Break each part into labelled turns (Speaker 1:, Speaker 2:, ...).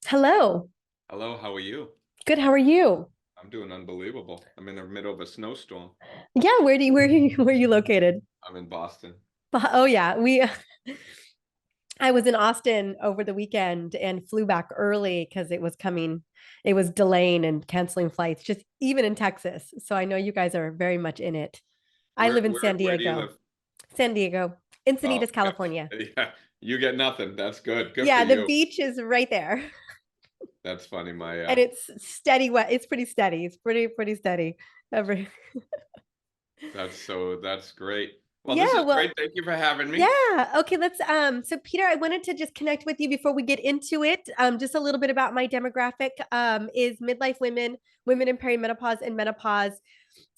Speaker 1: Hello.
Speaker 2: Hello, how are you?
Speaker 1: Good. How are you?
Speaker 2: I'm doing unbelievable. I'm in the middle of a snowstorm.
Speaker 1: Yeah. Where are you located?
Speaker 2: I'm in Boston.
Speaker 1: Oh yeah. I was in Austin over the weekend and flew back early because it was delaying and canceling flights, just even in Texas. So I know you guys are very much in it. I
Speaker 2: Where
Speaker 1: live in
Speaker 2: where
Speaker 1: San
Speaker 2: where do you
Speaker 1: Diego.
Speaker 2: live?
Speaker 1: San Diego,
Speaker 2: Oh,
Speaker 1: Encinitas, California.
Speaker 2: yeah. You get nothing. That's good. Good for
Speaker 1: Yeah, the
Speaker 2: you.
Speaker 1: beach is right there.
Speaker 2: That's funny. My
Speaker 1: And it's steady wet. It's pretty steady. It's pretty steady. Every
Speaker 2: that's great. Well, this
Speaker 1: Yeah,
Speaker 2: is
Speaker 1: well,
Speaker 2: great. Thank you for having me.
Speaker 1: yeah. Okay, let's so Peter, I wanted to just connect with you before we get into it. Just a little bit about my demographic is midlife women, women in perimenopause and menopause.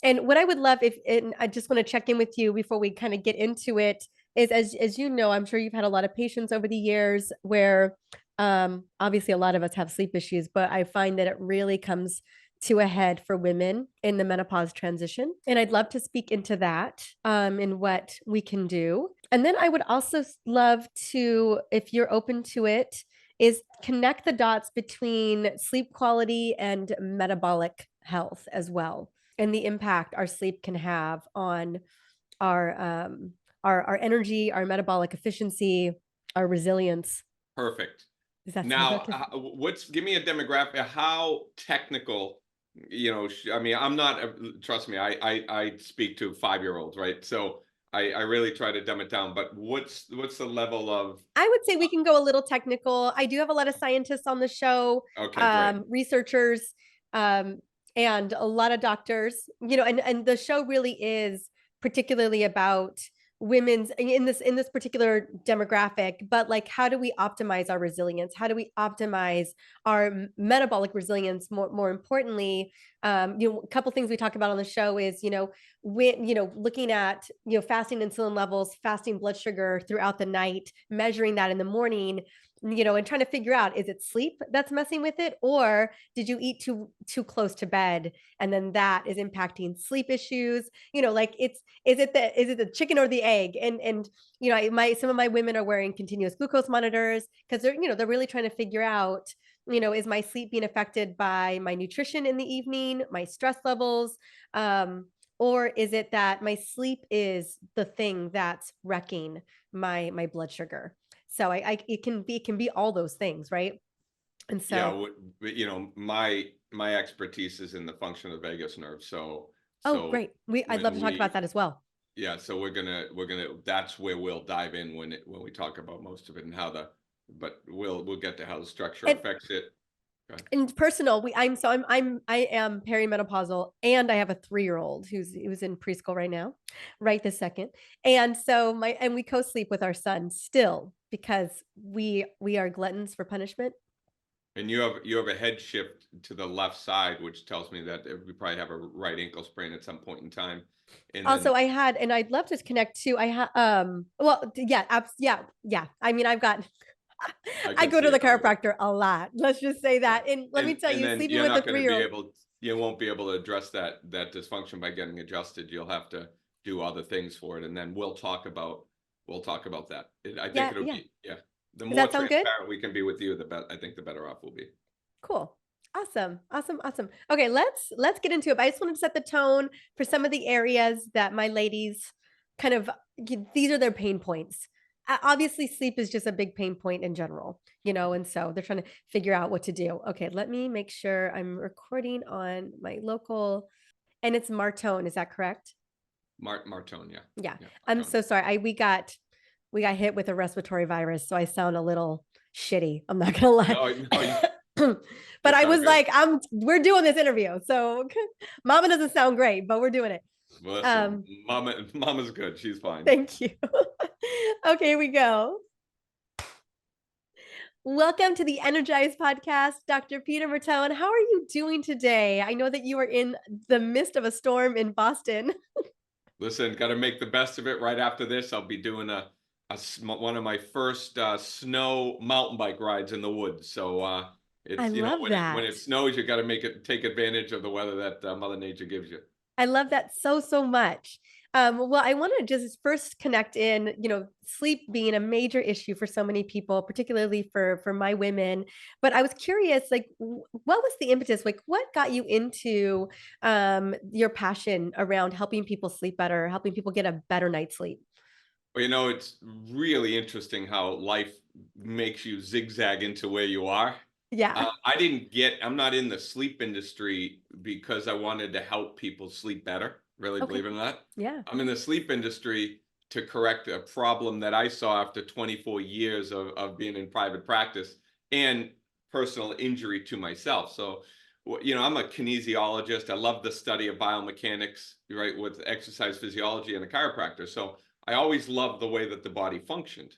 Speaker 1: And what I would love if and I just want to check in with you before we kind of get into it is as you know, I'm sure you've had a lot of patients over the years where obviously a lot of us have sleep issues, but I find that it really comes to a head for women in the menopause transition. And I'd love to speak into that and what we can do. And then I would also love to, if you're open to it, is connect the dots between sleep quality and metabolic health as well, and the impact our sleep can have on our our energy, our metabolic efficiency, our resilience.
Speaker 2: Perfect.
Speaker 1: Does that sound
Speaker 2: Now,
Speaker 1: okay?
Speaker 2: give me a demographic. How technical, I mean, I'm not, trust me, I speak to 5-year-olds, right? So I really try to dumb it down, but what's the level of,
Speaker 1: I would say we can go a little technical. I do have a lot of scientists on the show,
Speaker 2: okay, great.
Speaker 1: researchers, um, and a lot of doctors. And the show really is particularly about women's in this particular demographic, but like how do we optimize our resilience? How do we optimize our metabolic resilience? More importantly, a couple things we talk about on the show is when looking at fasting insulin levels, fasting blood sugar throughout the night, measuring that in the morning, and trying to figure out, is it sleep that's messing with it, or did you eat too close to bed and then that is impacting sleep issues? Like is it the chicken or the egg? And my some of my women are wearing continuous glucose monitors because they're really trying to figure out, is my sleep being affected by my nutrition in the evening, my stress levels, or is it that my sleep is the thing that's wrecking my blood sugar? So it can be all those things, right? And
Speaker 2: Yeah,
Speaker 1: so,
Speaker 2: my expertise is in the function of the vagus nerve. So
Speaker 1: oh,
Speaker 2: so
Speaker 1: great. I'd love
Speaker 2: when
Speaker 1: to talk about
Speaker 2: we
Speaker 1: that as well.
Speaker 2: yeah, so we're gonna that's where we'll dive in when we talk about most of it and how but we'll get to how the structure
Speaker 1: And
Speaker 2: affects it.
Speaker 1: and personal, I am perimenopausal, and I have a 3-year-old who's in preschool right now, right this second. And so we co-sleep with our son still because we are gluttons for punishment.
Speaker 2: And you have a head shift to the left side, which tells me that we probably have a right ankle sprain at some point in time. And
Speaker 1: Also,
Speaker 2: then
Speaker 1: I had, and I'd love to connect too. I had, well, yeah, yeah. I mean, I've got,
Speaker 2: I
Speaker 1: I
Speaker 2: can
Speaker 1: go
Speaker 2: see
Speaker 1: to the
Speaker 2: it already.
Speaker 1: chiropractor a lot. Let's just say
Speaker 2: Yeah.
Speaker 1: that. And let me tell
Speaker 2: And
Speaker 1: you,
Speaker 2: then
Speaker 1: sleeping with a
Speaker 2: you won't be able to address that dysfunction by getting adjusted. You'll have to do other things for it. And then we'll talk about that. I think
Speaker 1: yeah,
Speaker 2: it'll
Speaker 1: yeah.
Speaker 2: be, yeah. The
Speaker 1: Does
Speaker 2: more
Speaker 1: that sound good?
Speaker 2: transparent we can be with you, I think the better off we'll be.
Speaker 1: Cool. Awesome. Okay, let's get into it. But I just wanted to set the tone for some of the areas that my ladies kind of, these are their pain points. Obviously, sleep is just a big pain point in general, and so they're trying to figure out what to do. Okay, let me make sure I'm recording on my local, and it's Martone. Is that correct?
Speaker 2: Martone, yeah.
Speaker 1: Yeah.
Speaker 2: Yeah,
Speaker 1: I'm
Speaker 2: Martone.
Speaker 1: so sorry. We got hit with a respiratory virus, so I sound a little shitty. I'm not gonna lie.
Speaker 2: No, no,
Speaker 1: But
Speaker 2: you
Speaker 1: I
Speaker 2: sound
Speaker 1: was
Speaker 2: good.
Speaker 1: like, we're doing this interview. So mama doesn't sound great, but we're doing it.
Speaker 2: Well, listen,
Speaker 1: Um,
Speaker 2: Mama's good. She's fine.
Speaker 1: thank you. Okay, here we go. Welcome to the Energized Podcast, Dr. Peter Martone. How are you doing today? I know that you are in the midst of a storm in Boston.
Speaker 2: Listen, got to make the best of it. Right after this, I'll be doing one of my first snow mountain bike rides in the woods. So
Speaker 1: I
Speaker 2: it's
Speaker 1: love
Speaker 2: when it
Speaker 1: that.
Speaker 2: snows, you got to take advantage of the weather that Mother Nature gives you.
Speaker 1: I love that so much. Well, I want to just first connect in, sleep being a major issue for so many people, particularly for my women. But I was curious, like, what was the impetus? Like, what got you into your passion around helping people sleep better, helping people get a better night's sleep?
Speaker 2: Well, it's really interesting how life makes you zigzag into where you are.
Speaker 1: Yeah.
Speaker 2: I'm not in the sleep industry because I wanted to help people sleep better, really,
Speaker 1: Okay.
Speaker 2: believe it or not.
Speaker 1: Yeah.
Speaker 2: I'm in the sleep industry to correct a problem that I saw after 24 years of being in private practice and personal injury to myself. So, I'm a kinesiologist. I love the study of biomechanics, right, with exercise physiology and a chiropractor. So I always loved the way that the body functioned.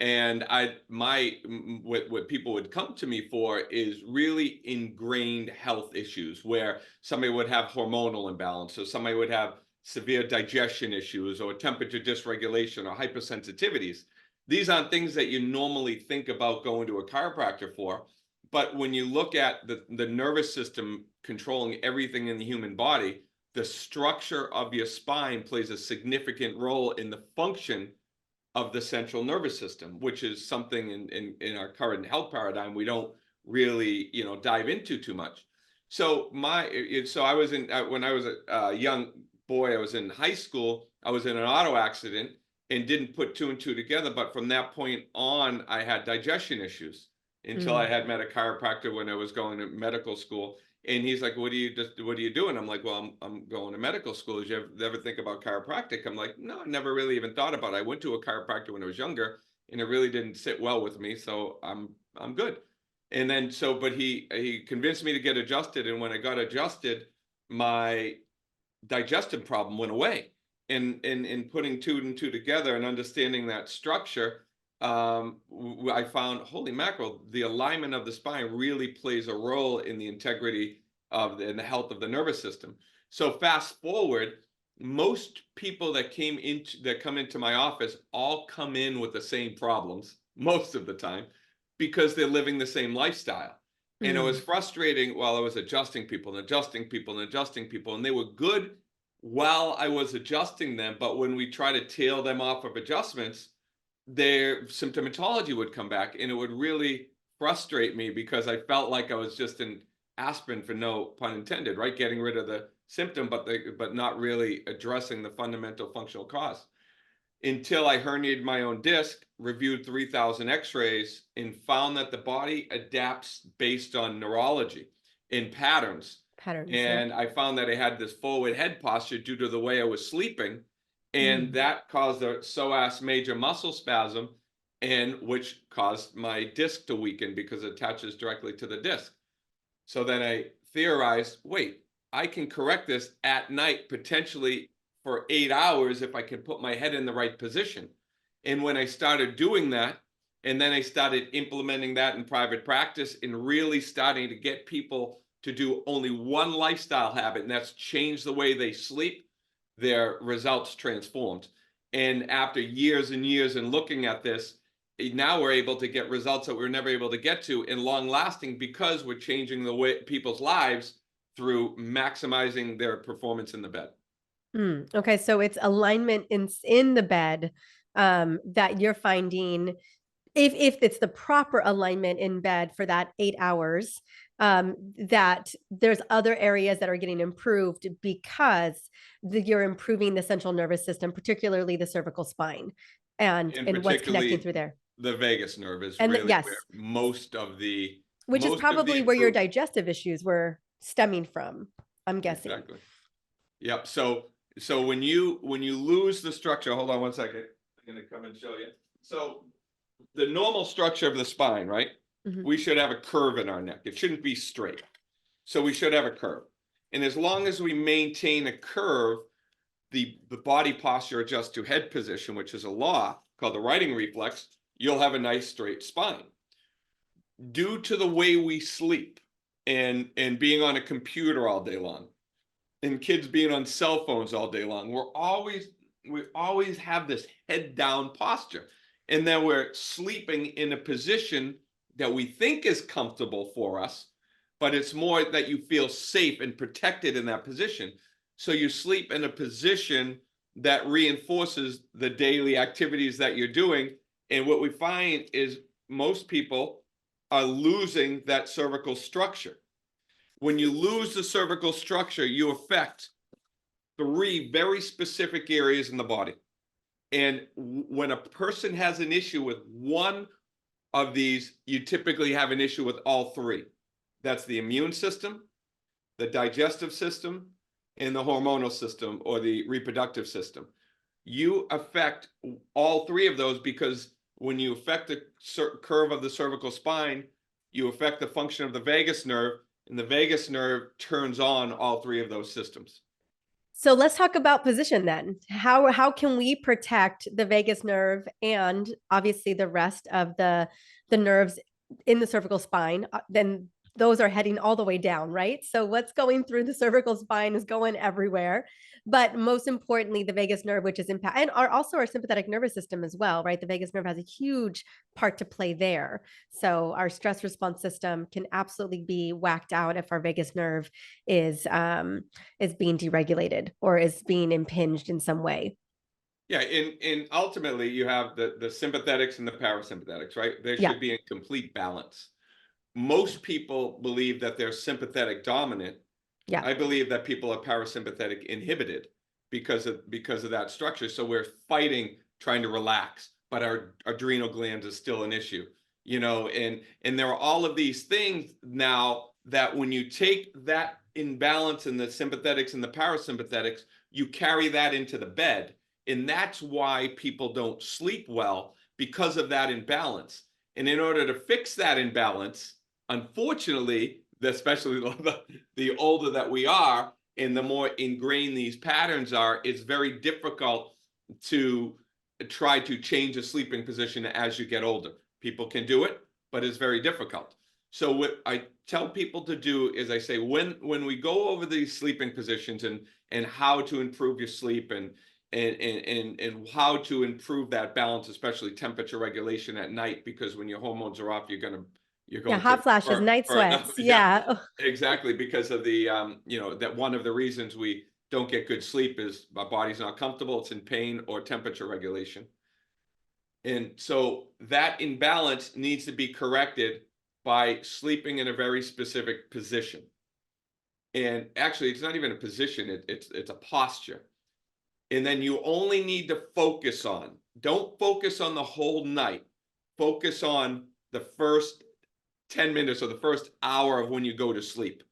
Speaker 2: And what people would come to me for is really ingrained health issues where somebody would have hormonal imbalance, or somebody would have severe digestion issues, or temperature dysregulation, or hypersensitivities. These aren't things that you normally think about going to a chiropractor for. But when you look at the nervous system controlling everything in the human body, the structure of your spine plays a significant role in the function of the central nervous system, which is something in our current health paradigm we don't really dive into too much. So I was in when I was a young boy, I was in high school. I was in an auto accident and didn't put two and two together. But from that point on, I had digestion issues until I
Speaker 1: Mm.
Speaker 2: had met a chiropractor when I was going to medical school. And he's like, what do you do? And I'm like, well, I'm going to medical school. Did you ever think about chiropractic? I'm like, no, I never really even thought about it. I went to a chiropractor when I was younger and it really didn't sit well with me. So I'm good. And then but he convinced me to get adjusted. And when I got adjusted, my digestive problem went away. And in putting two and two together and understanding that structure, I found, holy mackerel, the alignment of the spine really plays a role in the integrity and the health of the nervous system. So fast forward, most people that come into my office all come in with the same problems most of the time because they're living the same lifestyle. And it was
Speaker 1: Mm.
Speaker 2: frustrating while I was adjusting people and adjusting people and adjusting people, and they were good while I was adjusting them. But when we try to tail them off of adjustments, their symptomatology would come back, and it would really frustrate me because I felt like I was just an aspirin, for no pun intended, right? Getting rid of the symptom, but not really addressing the fundamental functional cause. Until I herniated my own disc, reviewed 3,000 X-rays, and found that the body adapts based on neurology in patterns.
Speaker 1: Patterns. Yep.
Speaker 2: And I found that I had this forward head posture due to the way I was sleeping, and
Speaker 1: Mm.
Speaker 2: that caused a psoas major muscle spasm, and which caused my disc to weaken because it attaches directly to the disc. So then I theorized, wait, I can correct this at night, potentially for 8 hours, if I can put my head in the right position. And when I started doing that, and then I started implementing that in private practice and really starting to get people to do only one lifestyle habit, and that's change the way they sleep, their results transformed. And after years and years and looking at this, now we're able to get results that we were never able to get to in long lasting because we're changing the way people's lives through maximizing their performance in the bed.
Speaker 1: Mm. Okay, so it's alignment in the bed that you're finding if it's the proper alignment in bed for that 8 hours, that there's other areas that are getting improved because you're improving the central nervous system, particularly the cervical spine, and
Speaker 2: And
Speaker 1: what's connecting
Speaker 2: particularly
Speaker 1: through there.
Speaker 2: the vagus nerve is
Speaker 1: And
Speaker 2: really where
Speaker 1: yes,
Speaker 2: most
Speaker 1: which is
Speaker 2: of the
Speaker 1: probably where your
Speaker 2: improvement.
Speaker 1: digestive issues were stemming from, I'm guessing.
Speaker 2: Exactly. Yep. So when you lose the structure, hold on one second. I'm gonna come and show you. So the normal structure of the spine, right?
Speaker 1: Mhm.
Speaker 2: We should have a curve in our neck. It shouldn't be straight. So we should have a curve. And as long as we maintain a curve, the body posture adjusts to head position, which is a law called the writing reflex, you'll have a nice straight spine. Due to the way we sleep and being on a computer all day long, and kids being on cell phones all day long, we always have this head down posture. And then we're sleeping in a position that we think is comfortable for us, but it's more that you feel safe and protected in that position. So you sleep in a position that reinforces the daily activities that you're doing. And what we find is most people are losing that cervical structure. When you lose the cervical structure, you affect 3 very specific areas in the body. And when a person has an issue with one of these, you typically have an issue with all 3. That's the immune system, the digestive system, and the hormonal system or the reproductive system. You affect all 3 of those because when you affect the curve of the cervical spine, you affect the function of the vagus nerve, and the vagus nerve turns on all 3 of those systems.
Speaker 1: So let's talk about position then. How can we protect the vagus nerve and obviously the rest of the nerves in the cervical spine? Then those are heading all the way down, right? So what's going through the cervical spine is going everywhere. But most importantly, the vagus nerve, which is impact, and also our sympathetic nervous system as well, right? The vagus nerve has a huge part to play there. So our stress response system can absolutely be whacked out if our vagus nerve is being deregulated or is being impinged in some way.
Speaker 2: Yeah, and ultimately you have the sympathetics and the parasympathetics, right? They
Speaker 1: Yeah.
Speaker 2: should be in complete balance. Most people believe that they're sympathetic dominant.
Speaker 1: Yeah.
Speaker 2: I believe that people are parasympathetic inhibited because of that structure. So we're fighting trying to relax, but our adrenal glands is still an issue, and there are all of these things now that when you take that imbalance in the sympathetics and the parasympathetics, you carry that into the bed. And that's why people don't sleep well, because of that imbalance. And in order to fix that imbalance, unfortunately, especially the older that we are and the more ingrained these patterns are, it's very difficult to try to change a sleeping position as you get older. People can do it, but it's very difficult. So what I tell people to do is I say, when we go over these sleeping positions and how to improve your sleep and how to improve that balance, especially temperature regulation at night, because when your hormones are off, you're
Speaker 1: Yeah.
Speaker 2: going to
Speaker 1: Hot flashes, night
Speaker 2: burn
Speaker 1: sweats.
Speaker 2: up. Yeah,
Speaker 1: Yeah.
Speaker 2: exactly. Because of the that one of the reasons we don't get good sleep is our body's not comfortable, it's in pain, or temperature regulation. And so that imbalance needs to be corrected by sleeping in a very specific position. And actually, it's not even a position, it's a posture. And then you only need to focus on, don't focus on the whole night. Focus on the first 10 minutes or the first hour of when you go to sleep.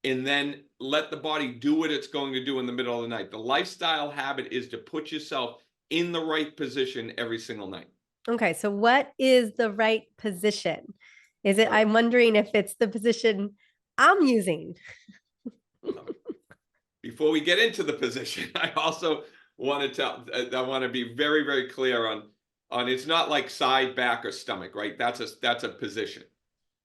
Speaker 2: And then let the body do what it's going to do in the middle of the night. The lifestyle habit is to put yourself in the right position every single night.
Speaker 1: Okay. So what is the right position? Is it,
Speaker 2: So
Speaker 1: I'm wondering if it's the position I'm using.
Speaker 2: before we get into the position, I also want I want to be very, very clear on it's not like side, back, or stomach, right? That's a position.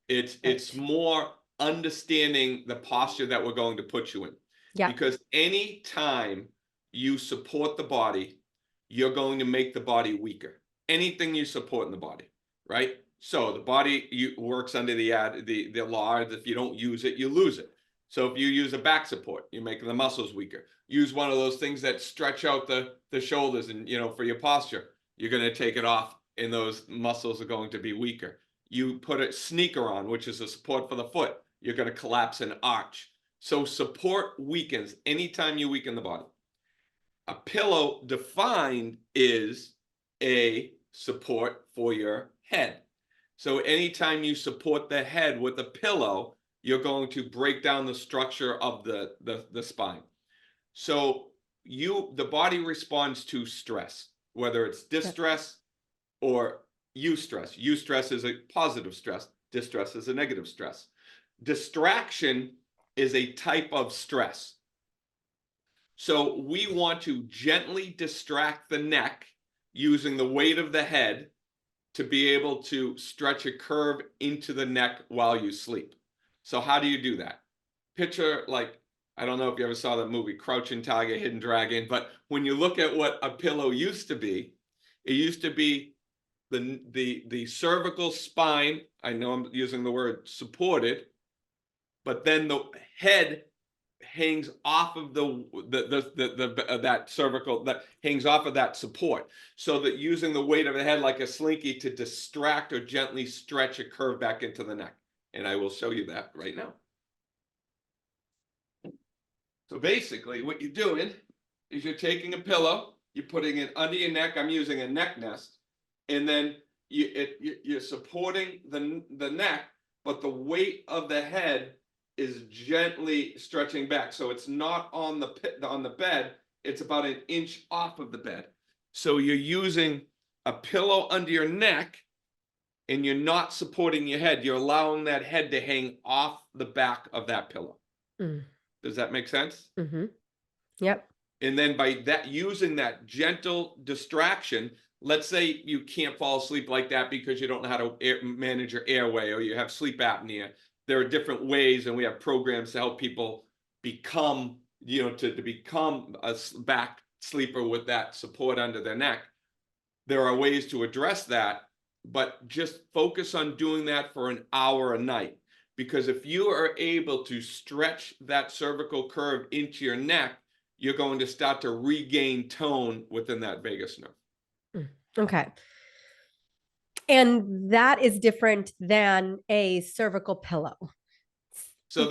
Speaker 2: It's
Speaker 1: Right.
Speaker 2: more understanding the posture that we're going to put you in.
Speaker 1: Yeah.
Speaker 2: Because any time you support the body, you're going to make the body weaker. Anything you support in the body, right? So the body works under the law. If you don't use it, you lose it. So if you use a back support, you make the muscles weaker. Use one of those things that stretch out the shoulders and for your posture. You're going to take it off, and those muscles are going to be weaker. You put a sneaker on, which is a support for the foot. You're going to collapse an arch. So support weakens anytime you weaken the body. A pillow defined is a support for your head. So anytime you support the head with a pillow, you're going to break down the structure of the spine. So the body responds to stress, whether it's distress or eustress. Eustress is a positive stress. Distress is a negative stress. Distraction is a type of stress. So we want to gently distract the neck using the weight of the head to be able to stretch a curve into the neck while you sleep. So how do you do that? Picture, like, I don't know if you ever saw that movie, Crouching Tiger, Hidden Dragon, but when you look at what a pillow used to be, it used to be the cervical spine. I know I'm using the word supported, but then the head hangs off of that cervical, that hangs off of that support, so that using the weight of the head like a slinky to distract or gently stretch a curve back into the neck. And I will show you that right now. So basically what you're doing is you're taking a pillow, you're putting it under your neck. I'm using a neck nest, and then you're supporting the neck, but the weight of the head is gently stretching back. So it's not on the bed, it's about an inch off of the bed. So you're using a pillow under your neck and you're not supporting your head. You're allowing that head to hang off the back of that pillow.
Speaker 1: Mm.
Speaker 2: Does that make sense?
Speaker 1: Mm-hmm. Yep.
Speaker 2: And then by that, using that gentle distraction, let's say you can't fall asleep like that because you don't know how to manage your airway, or you have sleep apnea. There are different ways, and we have programs to help people become, to become a back sleeper with that support under their neck. There are ways to address that, but just focus on doing that for an hour a night. Because if you are able to stretch that cervical curve into your neck, you're going to start to regain tone within that vagus nerve.
Speaker 1: Okay. And that is different than a cervical pillow.
Speaker 2: So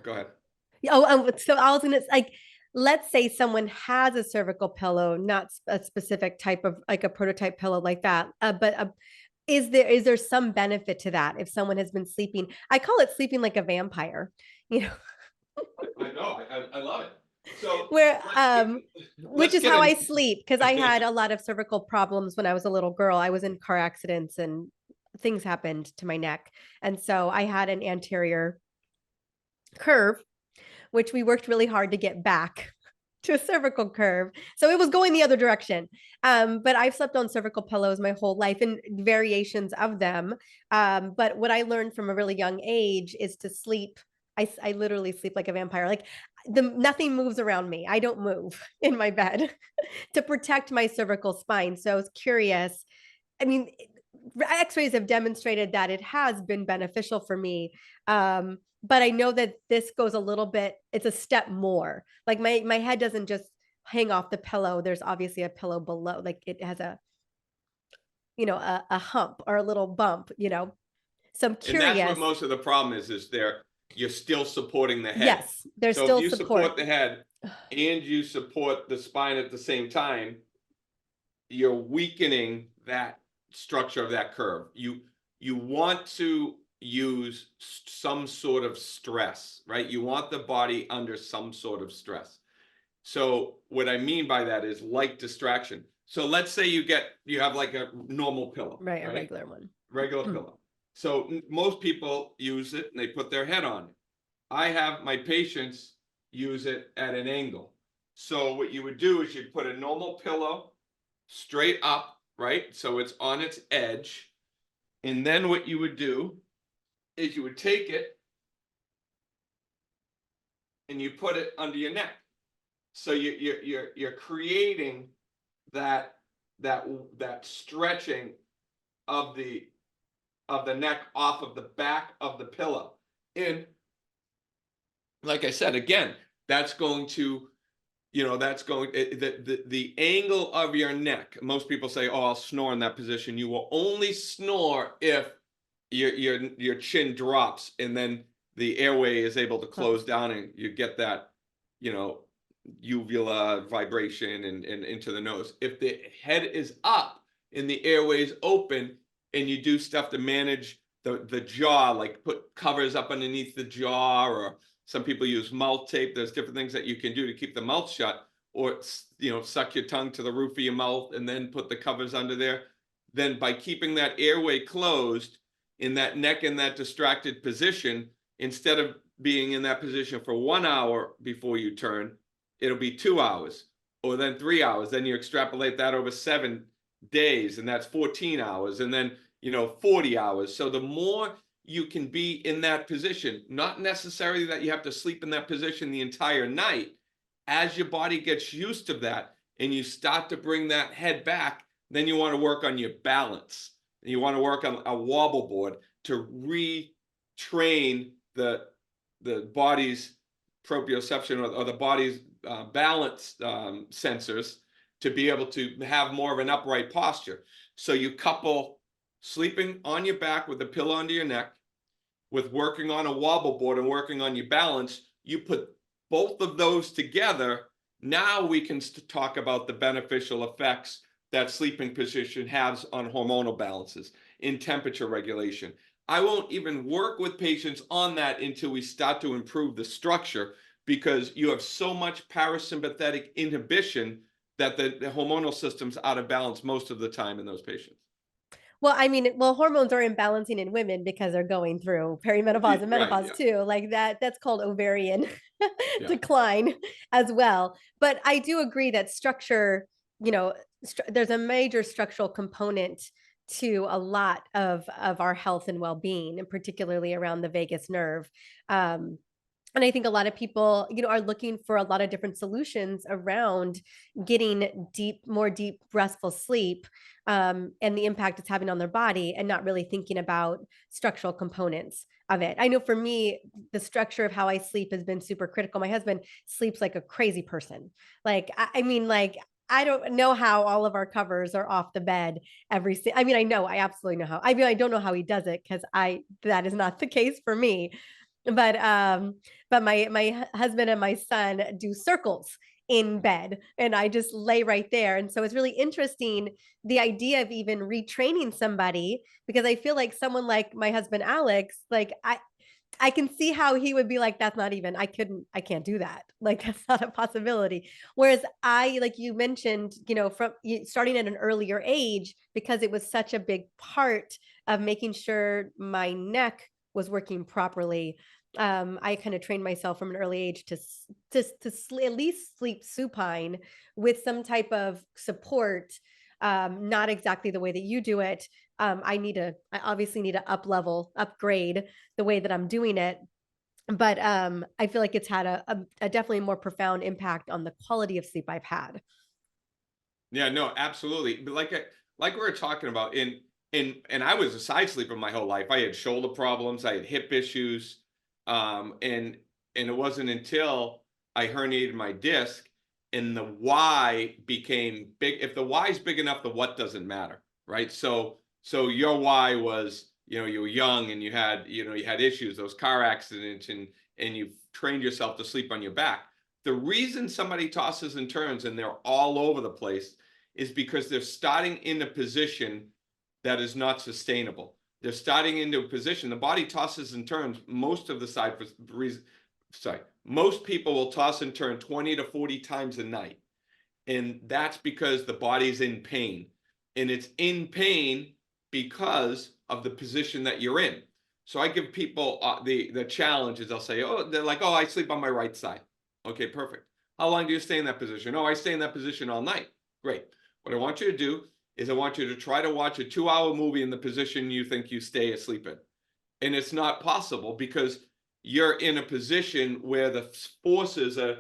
Speaker 2: go ahead.
Speaker 1: So I was gonna like, let's say someone has a cervical pillow, not a specific type of like a prototype pillow like that, but is there some benefit to that if someone has been sleeping? I call it sleeping like a vampire, you know.
Speaker 2: I know, I love it. So
Speaker 1: Where which
Speaker 2: let's
Speaker 1: is
Speaker 2: get
Speaker 1: how I
Speaker 2: in.
Speaker 1: sleep, because I had a lot of cervical problems when I was a little girl. I was in car accidents and things happened to my neck, and so I had an anterior curve, which we worked really hard to get back to a cervical curve. So it was going the other direction. But I've slept on cervical pillows my whole life and variations of them. But what I learned from a really young age is to sleep. I literally sleep like a vampire. Like nothing moves around me. I don't move in my bed to protect my cervical spine. So I was curious. I mean, x-rays have demonstrated that it has been beneficial for me. But I know that this goes a little bit, it's a step more. Like my head doesn't just hang off the pillow. There's obviously a pillow below. Like it has a hump or a little bump. So I'm
Speaker 2: And that's what
Speaker 1: curious.
Speaker 2: most of the problem is you're still supporting the head.
Speaker 1: Yes, there's
Speaker 2: So if
Speaker 1: still
Speaker 2: you support
Speaker 1: support.
Speaker 2: the head and you support the spine at the same time, you're weakening that structure of that curve. You want to use some sort of stress, right? You want the body under some sort of stress. So what I mean by that is light distraction. So let's say you have like a normal pillow,
Speaker 1: Right, a
Speaker 2: right?
Speaker 1: regular one.
Speaker 2: Regular pillow. So most people use it and they put their head on it. I have my patients use it at an angle. So what you would do is you'd put a normal pillow straight up, right? So it's on its edge. And then what you would do is you would take it and you put it under your neck. So you're creating that stretching of the neck off of the back of the pillow. And like I said, again, that's going to, the angle of your neck. Most people say, "Oh, I'll snore in that position." You will only snore if your chin drops, and then the airway is able to close down, and you get that, uvula vibration and into the nose. If the head is up and the airway is open, and you do stuff to manage the jaw, like put covers up underneath the jaw, or some people use mouth tape. There's different things that you can do to keep the mouth shut, or suck your tongue to the roof of your mouth and then put the covers under there. Then by keeping that airway closed in that neck in that distracted position, instead of being in that position for 1 hour before you turn, it'll be 2 hours, or then 3 hours. Then you extrapolate that over 7 days, and that's 14 hours, and then 40 hours. So the more you can be in that position, not necessarily that you have to sleep in that position the entire night. As your body gets used to that and you start to bring that head back, then you want to work on your balance. You want to work on a wobble board to retrain the body's proprioception or the body's balance sensors to be able to have more of an upright posture. So you couple sleeping on your back with a pillow under your neck with working on a wobble board and working on your balance. You put both of those together. Now we can talk about the beneficial effects that sleeping position has on hormonal balances, in temperature regulation. I won't even work with patients on that until we start to improve the structure, because you have so much parasympathetic inhibition that the hormonal system's out of balance most of the time in those patients.
Speaker 1: Well, I mean, well, hormones are imbalancing in women because they're going through perimenopause and
Speaker 2: Right,
Speaker 1: menopause
Speaker 2: yeah,
Speaker 1: too. Like that's called ovarian
Speaker 2: yeah.
Speaker 1: decline as well. But I do agree that structure, there's a major structural component to a lot of our health and well-being, and particularly around the vagus nerve. Um, and I think a lot of people, are looking for a lot of different solutions around getting more deep, restful sleep, and the impact it's having on their body, and not really thinking about structural components of it. I know for me, the structure of how I sleep has been super critical. My husband sleeps like a crazy person. Like, I mean, like, I don't know how all of our covers are off the bed I mean, I absolutely know how. I mean, I don't know how he does it, because that is not the case for me. But my husband and my son do circles in bed, and I just lay right there. And so it's really interesting, the idea of even retraining somebody, because I feel like someone like my husband Alex, like I can see how he would be like, that's not even, I can't do that. Like, that's not a possibility. Whereas like you mentioned, from starting at an earlier age, because it was such a big part of making sure my neck was working properly. I kind of trained myself from an early age at least sleep supine with some type of support. Not exactly the way that you do it. I obviously need to upgrade the way that I'm doing it. But I feel like it's had a definitely more profound impact on the quality of sleep I've had.
Speaker 2: Yeah, no, absolutely. But like we were talking about, and I was a side sleeper my whole life. I had shoulder problems, I had hip issues, and it wasn't until I herniated my disc and the why became big. If the why is big enough, the what doesn't matter, right? So your why was, you were young and you had issues, those car accidents, and you trained yourself to sleep on your back. The reason somebody tosses and turns and they're all over the place is because they're starting in a position that is not sustainable. They're starting into a position. The body tosses and turns most of the side for reason. Sorry, most people will toss and turn 20 to 40 times a night, and that's because the body's in pain, and it's in pain because of the position that you're in. So I give people the challenge is, I'll say, oh, they're like, oh, I sleep on my right side. Okay, perfect. How long do you stay in that position? Oh, I stay in that position all night. Great. What I want you to do is I want you to try to watch a 2-hour movie in the position you think you stay asleep in. And it's not possible because you're in a position where the forces are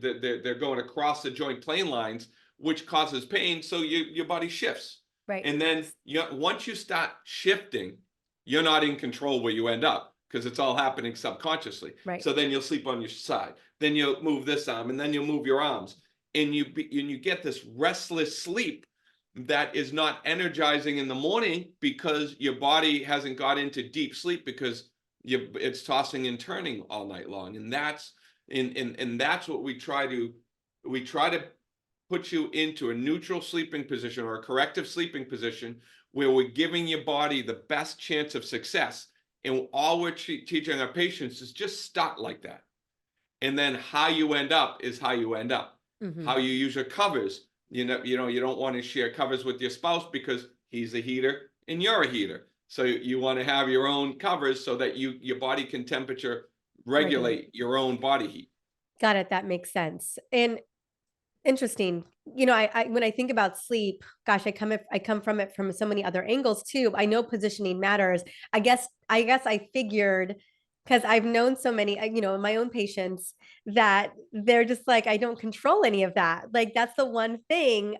Speaker 2: they're going across the joint plane lines, which causes pain. So your body shifts.
Speaker 1: Right.
Speaker 2: And then once you start shifting, you're not in control where you end up, because it's all happening subconsciously.
Speaker 1: Right.
Speaker 2: So then you'll sleep on your side. Then you'll move this arm, and then you'll move your arms, and you get this restless sleep that is not energizing in the morning because your body hasn't got into deep sleep because it's tossing and turning all night long. And that's what we try to put you into a neutral sleeping position or a corrective sleeping position where we're giving your body the best chance of success. And all we're teaching our patients is just start like that. And then how you end up is how you end up.
Speaker 1: Mm-hmm.
Speaker 2: How you use your covers. You don't want to share covers with your spouse because he's a heater and you're a heater. So you want to have your own covers so that your body can temperature regulate your own body heat.
Speaker 1: Got it. That makes sense. And interesting. I when I think about sleep, gosh, I come from it from so many other angles too. I know positioning matters. I guess I figured because I've known so many, my own patients that they're just like, I don't control any of that. Like that's the one thing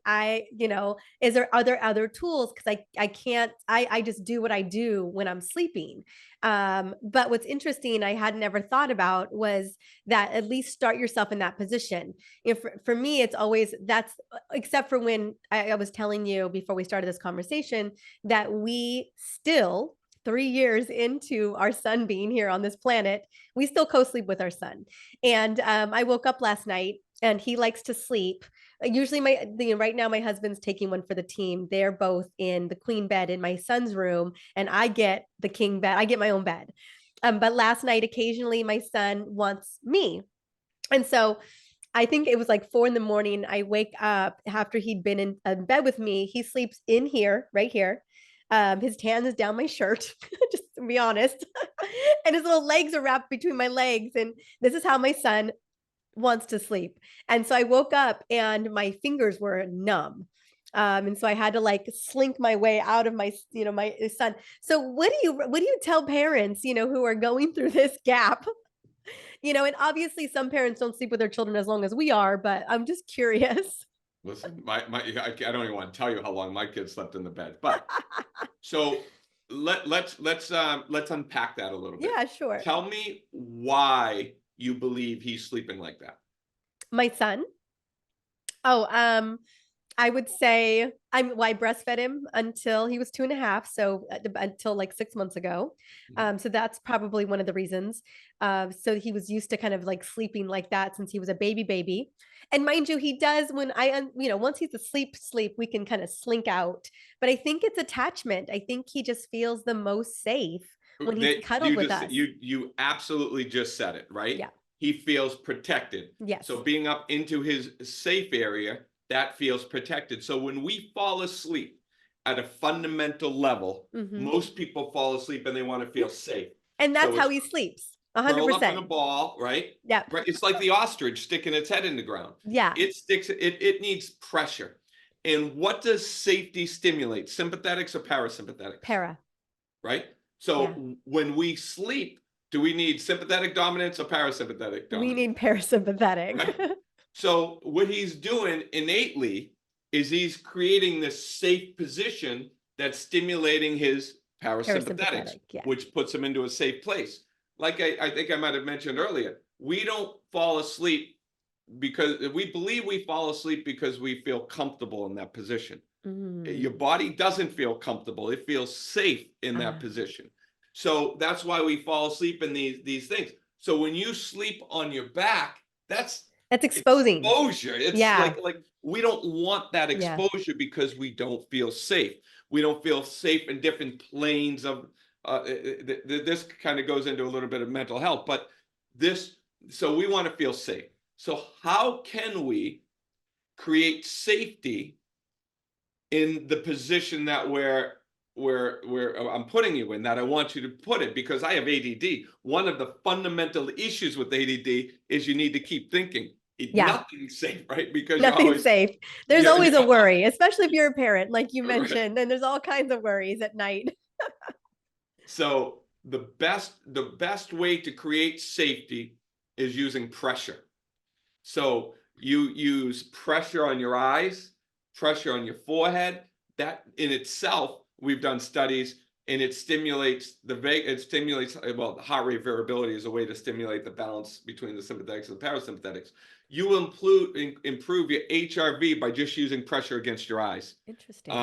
Speaker 1: is there other tools? Because I can't, I just do what I do when I'm sleeping. But what's interesting, I had never thought about was that at least start yourself in that position. If for me, it's always that's except for when I was telling you before we started this conversation that we still 3 years into our son being here on this planet, we still co-sleep with our son. And I woke up last night and he likes to sleep. Usually right now my husband's taking one for the team. They're both in the queen bed in my son's room and I get the king bed. I get my own bed. But last night, occasionally my son wants me. And so I think it was like 4 in the morning. I wake up after he'd been in bed with me. He sleeps in here, right here. His hand is down my shirt, just to be honest. And his little legs are wrapped between my legs. And this is how my son wants to sleep. And so I woke up and my fingers were numb. And so I had to like slink my way out of my son. So what do you tell parents, who are going through this gap? And obviously some parents don't sleep with their children as long as we are, but I'm just curious.
Speaker 2: Listen, I don't even want to tell you how long my kids slept in the bed, but so let's unpack that a little bit.
Speaker 1: Yeah, sure.
Speaker 2: Tell me why you believe he's sleeping like that.
Speaker 1: My son. Oh, I would say I breastfed him until he was 2.5, so until like 6 months ago.
Speaker 2: Mhm.
Speaker 1: So that's probably one of the reasons. So he was used to kind of like sleeping like that since he was a baby. And mind you, he does when once he's asleep, we can kind of slink out. But I think it's attachment. I think he just feels the most safe when he's cuddled
Speaker 2: You
Speaker 1: with
Speaker 2: just
Speaker 1: us.
Speaker 2: you absolutely just said it, right?
Speaker 1: Yeah.
Speaker 2: He feels protected.
Speaker 1: Yes.
Speaker 2: So being up into his safe area, that feels protected. So when we fall asleep at a fundamental level,
Speaker 1: Hmm.
Speaker 2: most people fall asleep and they want to feel safe.
Speaker 1: And that's
Speaker 2: So
Speaker 1: how
Speaker 2: it's
Speaker 1: he sleeps.
Speaker 2: curl up in a
Speaker 1: 100%.
Speaker 2: ball, right?
Speaker 1: Yeah.
Speaker 2: Right. It's like the ostrich sticking its head in the ground.
Speaker 1: Yeah.
Speaker 2: It needs pressure. And what does safety stimulate? Sympathetics or parasympathetics?
Speaker 1: Para.
Speaker 2: Right?
Speaker 1: Yeah.
Speaker 2: So when we sleep, do we need sympathetic dominance or parasympathetic
Speaker 1: We
Speaker 2: dominance?
Speaker 1: need parasympathetic.
Speaker 2: Right? So what he's doing innately is he's creating this safe position that's stimulating his parasympathetics,
Speaker 1: Parasympathetic. Yeah.
Speaker 2: which puts him into a safe place. Like I think I might have mentioned earlier, we don't fall asleep because we believe we fall asleep because we feel comfortable in that position. Your
Speaker 1: Mm.
Speaker 2: body doesn't feel comfortable. It feels safe in that
Speaker 1: Ah,
Speaker 2: position. So that's why we fall asleep in these things. So when you sleep on your back, that's
Speaker 1: that's exposing.
Speaker 2: exposure. It's
Speaker 1: Yeah.
Speaker 2: like we don't want that
Speaker 1: Yeah.
Speaker 2: exposure because we don't feel safe. We don't feel safe in different planes of this kind of goes into a little bit of mental health, but this so we want to feel safe. So how can we create safety in the position that where I'm putting you in that I want you to put it because I have ADD. One of the fundamental issues with ADD is you need to keep thinking.
Speaker 1: Yeah.
Speaker 2: Nothing's safe, right? Because you're
Speaker 1: Nothing's
Speaker 2: always
Speaker 1: safe. There's
Speaker 2: you're,
Speaker 1: always
Speaker 2: you're
Speaker 1: a worry, especially if you're a parent, like you
Speaker 2: right.
Speaker 1: mentioned, and there's all kinds of worries at night.
Speaker 2: So the best way to create safety is using pressure. So you use pressure on your eyes, pressure on your forehead. That in itself, we've done studies, and it stimulates well, the heart rate variability is a way to stimulate the balance between the sympathetics and the parasympathetics. You will improve your HRV by just using pressure against your eyes.
Speaker 1: Interesting.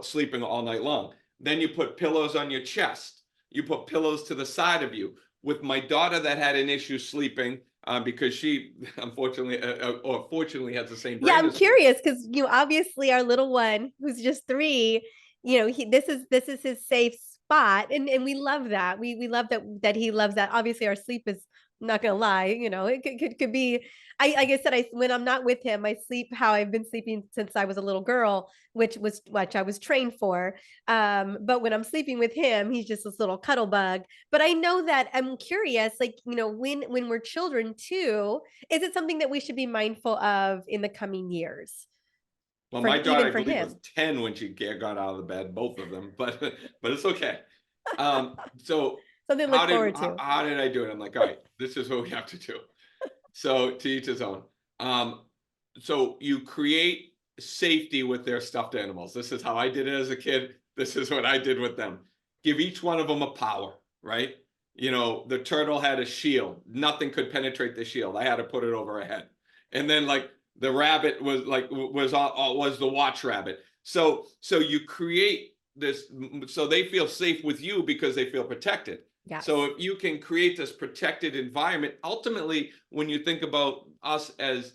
Speaker 2: Sleeping all night long. Then you put pillows on your chest. You put pillows to the side of you. With my daughter that had an issue sleeping, because she unfortunately or fortunately has the same
Speaker 1: Yeah,
Speaker 2: brain
Speaker 1: I'm
Speaker 2: as me.
Speaker 1: curious because obviously our little one who's just 3, this is his safe spot, and we love that. We love that he loves that. Obviously, our sleep is I'm not gonna lie, it could be. I like I said, when I'm not with him, I sleep how I've been sleeping since I was a little girl, which I was trained for. But when I'm sleeping with him, he's just this little cuddle bug. But I know that I'm curious, like when we're children too, is it something that we should be mindful of in the coming years
Speaker 2: Well,
Speaker 1: for
Speaker 2: my daughter,
Speaker 1: even
Speaker 2: I
Speaker 1: for
Speaker 2: believe, was
Speaker 1: him?
Speaker 2: 10 when she got out of the bed, both of them, but it's okay. So
Speaker 1: Something to look forward to.
Speaker 2: how did I do it? I'm like, all right, this is what we have to do. So to each his own. Um, so you create safety with their stuffed animals. This is how I did it as a kid. This is what I did with them. Give each one of them a power, right? You know, the turtle had a shield. Nothing could penetrate the shield. I had to put it over a head. And then like the rabbit was the watch rabbit. So you create this so they feel safe with you because they feel protected. So
Speaker 1: Yes.
Speaker 2: if you can create this protected environment, ultimately, when you think about us as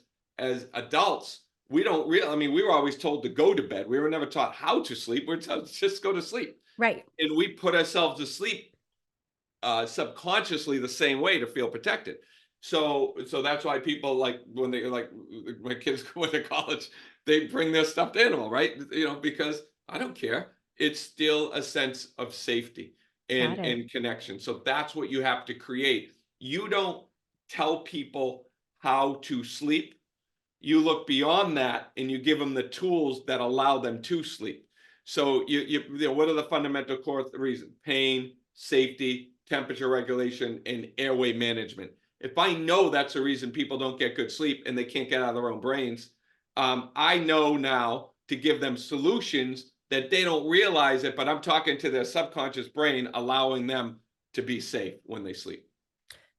Speaker 2: adults, we don't really. I mean, we were always told to go to bed. We were never taught how to sleep. We're taught just go to sleep,
Speaker 1: Right.
Speaker 2: and we put ourselves to sleep subconsciously the same way to feel protected. So that's why people like when they like when kids go to college, they bring their stuffed animal, right? You know, because I don't care. It's still a sense of safety
Speaker 1: Got it.
Speaker 2: and connection. So that's what you have to create. You don't tell people how to sleep. You look beyond that and you give them the tools that allow them to sleep. So you know what are the fundamental core reasons? Pain, safety, temperature regulation, and airway management. If I know that's the reason people don't get good sleep and they can't get out of their own brains, I know now to give them solutions that they don't realize it, but I'm talking to their subconscious brain, allowing them to be safe when they sleep.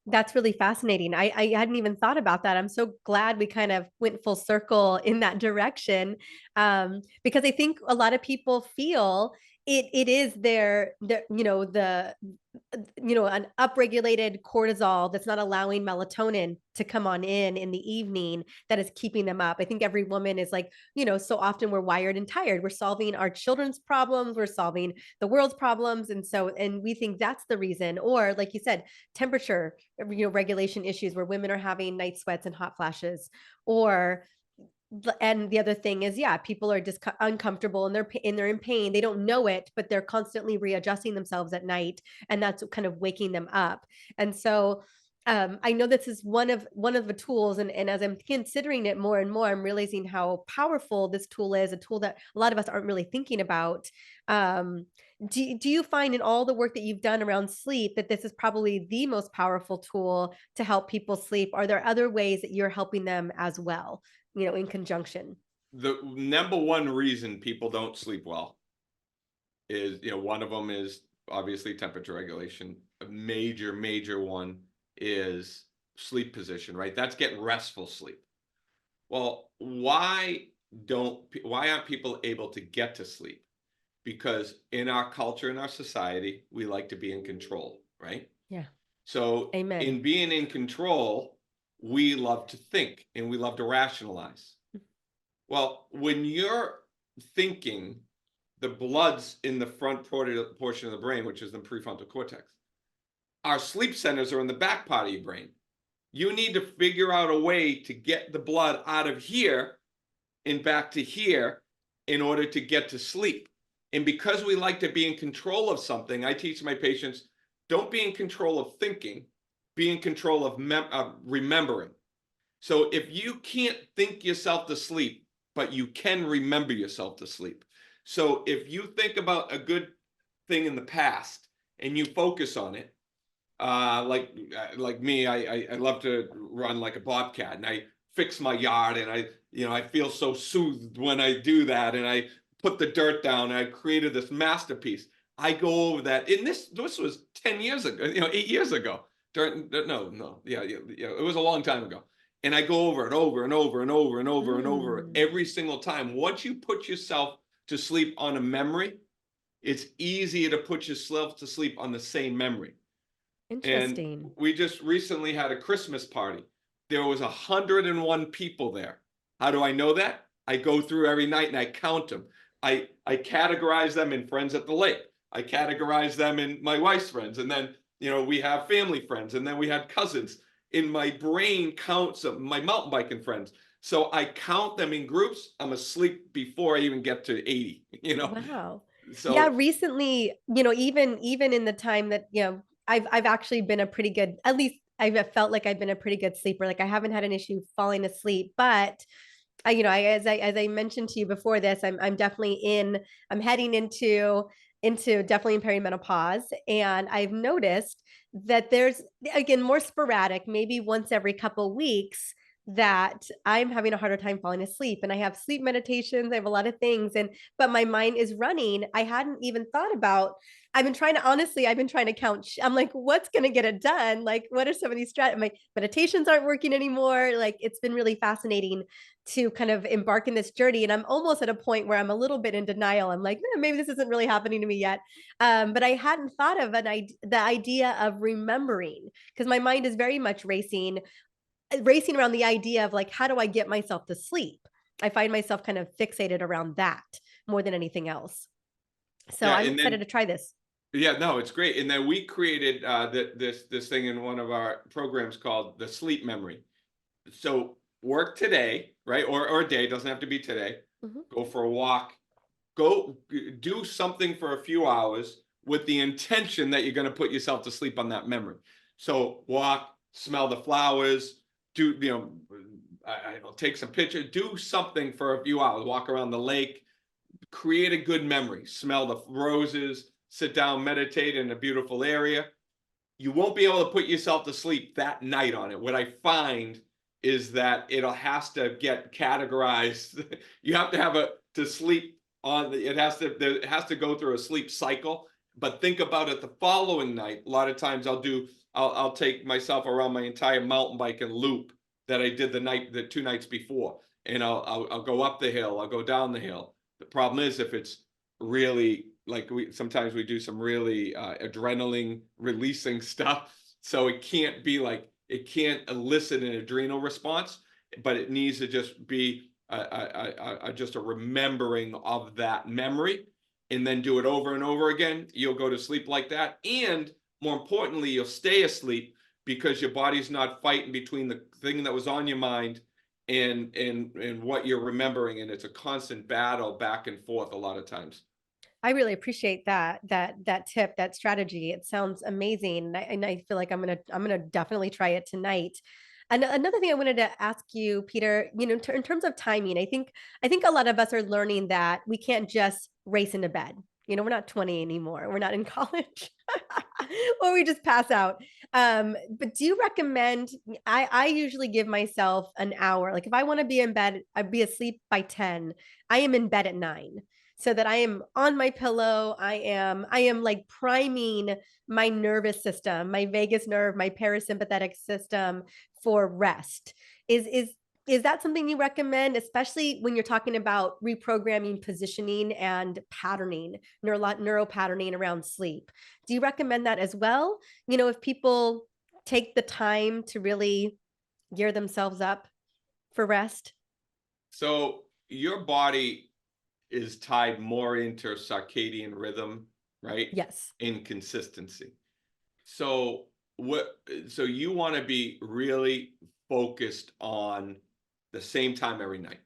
Speaker 1: That's really fascinating. I hadn't even thought about that. I'm so glad we kind of went full circle in that direction, because I think a lot of people feel it is their an upregulated cortisol that's not allowing melatonin to come on in the evening that is keeping them up. I think every woman is like, so often we're wired and tired. We're solving our children's problems, we're solving the world's problems. And we think that's the reason. Or like you said, temperature, regulation issues where women are having night sweats and hot flashes. Or and the other thing is, yeah, people are just uncomfortable and they're in pain. They don't know it, but they're constantly readjusting themselves at night, and that's kind of waking them up. And so I know this is one of the tools, and as I'm considering it more and more, I'm realizing how powerful this tool is, a tool that a lot of us aren't really thinking about. Do you find in all the work that you've done around sleep that this is probably the most powerful tool to help people sleep? Are there other ways that you're helping them as well, in conjunction?
Speaker 2: The number one reason people don't sleep well is, one of them is obviously temperature regulation. A major one is sleep position, right? That's getting restful sleep. Well, why aren't people able to get to sleep? Because in our culture, in our society, we like to be in control, right?
Speaker 1: Yeah.
Speaker 2: So
Speaker 1: Amen.
Speaker 2: in being in control, we love to think and we love to rationalize. Well, when you're thinking, the blood's in the front portion of the brain, which is the prefrontal cortex. Our sleep centers are in the back part of your brain. You need to figure out a way to get the blood out of here and back to here in order to get to sleep. And because we like to be in control of something, I teach my patients, don't be in control of thinking, be in control of remembering. So if you can't think yourself to sleep, but you can remember yourself to sleep. So if you think about a good thing in the past and you focus on it, like me, I love to run like a bobcat, and I fix my yard, and I feel so soothed when I do that, and I put the dirt down, and I created this masterpiece. I go over that, and this was 10 years ago, 8 years ago. Yeah, it was a long time ago. And I go over it over and over and over and over and over
Speaker 1: Mm,
Speaker 2: every single time. Once you put yourself to sleep on a memory, it's easier to put yourself to sleep on the same memory. And
Speaker 1: interesting.
Speaker 2: we just recently had a Christmas party. There was 101 people there. How do I know that? I go through every night and I count them. I categorize them in friends at the lake. I categorize them in my wife's friends. And then, we have family friends. And then we had cousins. In my brain counts them, my mountain biking friends. So I count them in groups. I'm asleep before I even get to 80.
Speaker 1: Wow. Yeah,
Speaker 2: So
Speaker 1: recently, even in the time that, I've actually been a pretty good, at least I've felt like I've been a pretty good sleeper. Like I haven't had an issue falling asleep, but As I mentioned to you before this, I'm definitely I'm heading into definitely in perimenopause, and I've noticed that there's, again, more sporadic, maybe once every couple weeks, that I'm having a harder time falling asleep, and I have sleep meditations, I have a lot of things, and but my mind is running. I hadn't even thought about, I've been trying to count. I'm like, what's going to get it done? Like, what are some of these my meditations aren't working anymore? Like, it's been really fascinating to kind of embark in this journey. And I'm almost at a point where I'm a little bit in denial. I'm like, maybe this isn't really happening to me yet. But I hadn't thought of the idea of remembering, because my mind is very much racing around the idea of like, how do I get myself to sleep? I find myself kind of fixated around that more than anything else. So
Speaker 2: Yeah,
Speaker 1: I'm
Speaker 2: and
Speaker 1: excited
Speaker 2: then
Speaker 1: to try this.
Speaker 2: yeah, no, it's great. And then we created this thing in one of our programs called the sleep memory. So work today, right? Or a day, doesn't have to be today.
Speaker 1: Mhm.
Speaker 2: Go for a walk, go do something for a few hours with the intention that you're going to put yourself to sleep on that memory. So walk, smell the flowers, do, I don't know, take some pictures, do something for a few hours, walk around the lake, create a good memory, smell the roses, sit down, meditate in a beautiful area. You won't be able to put yourself to sleep that night on it. What I find is that it'll has to get categorized. You have to have a to sleep on it has to go through a sleep cycle. But think about it the following night. A lot of times I'll take myself around my entire mountain bike and loop that I did the 2 nights before. And I'll go up the hill, I'll go down the hill. The problem is if it's really like we sometimes we do some really adrenaline releasing stuff, so it can't elicit an adrenal response, but it needs to just be just a remembering of that memory, and then do it over and over again. You'll go to sleep like that, and more importantly, you'll stay asleep because your body's not fighting between the thing that was on your mind and what you're remembering, and it's a constant battle back and forth a lot of times.
Speaker 1: I really appreciate that tip, that strategy. It sounds amazing, and I feel like I'm gonna definitely try it tonight. And another thing I wanted to ask you, Peter, in terms of timing, I think a lot of us are learning that we can't just race into bed. We're not 20 anymore. We're not in college, or we just pass out. But do you recommend? I usually give myself an hour. Like if I want to be in bed, I'd be asleep by 10. I am in bed at 9, so that I am on my pillow. I am like priming my nervous system, my vagus nerve, my parasympathetic system for rest. Is that something you recommend, especially when you're talking about reprogramming, positioning, and patterning, neuro patterning around sleep? Do you recommend that as well? If people take the time to really gear themselves up for rest?
Speaker 2: So your body is tied more into circadian rhythm, right?
Speaker 1: Yes.
Speaker 2: Inconsistency. So what so you want to be really focused on the same time every night.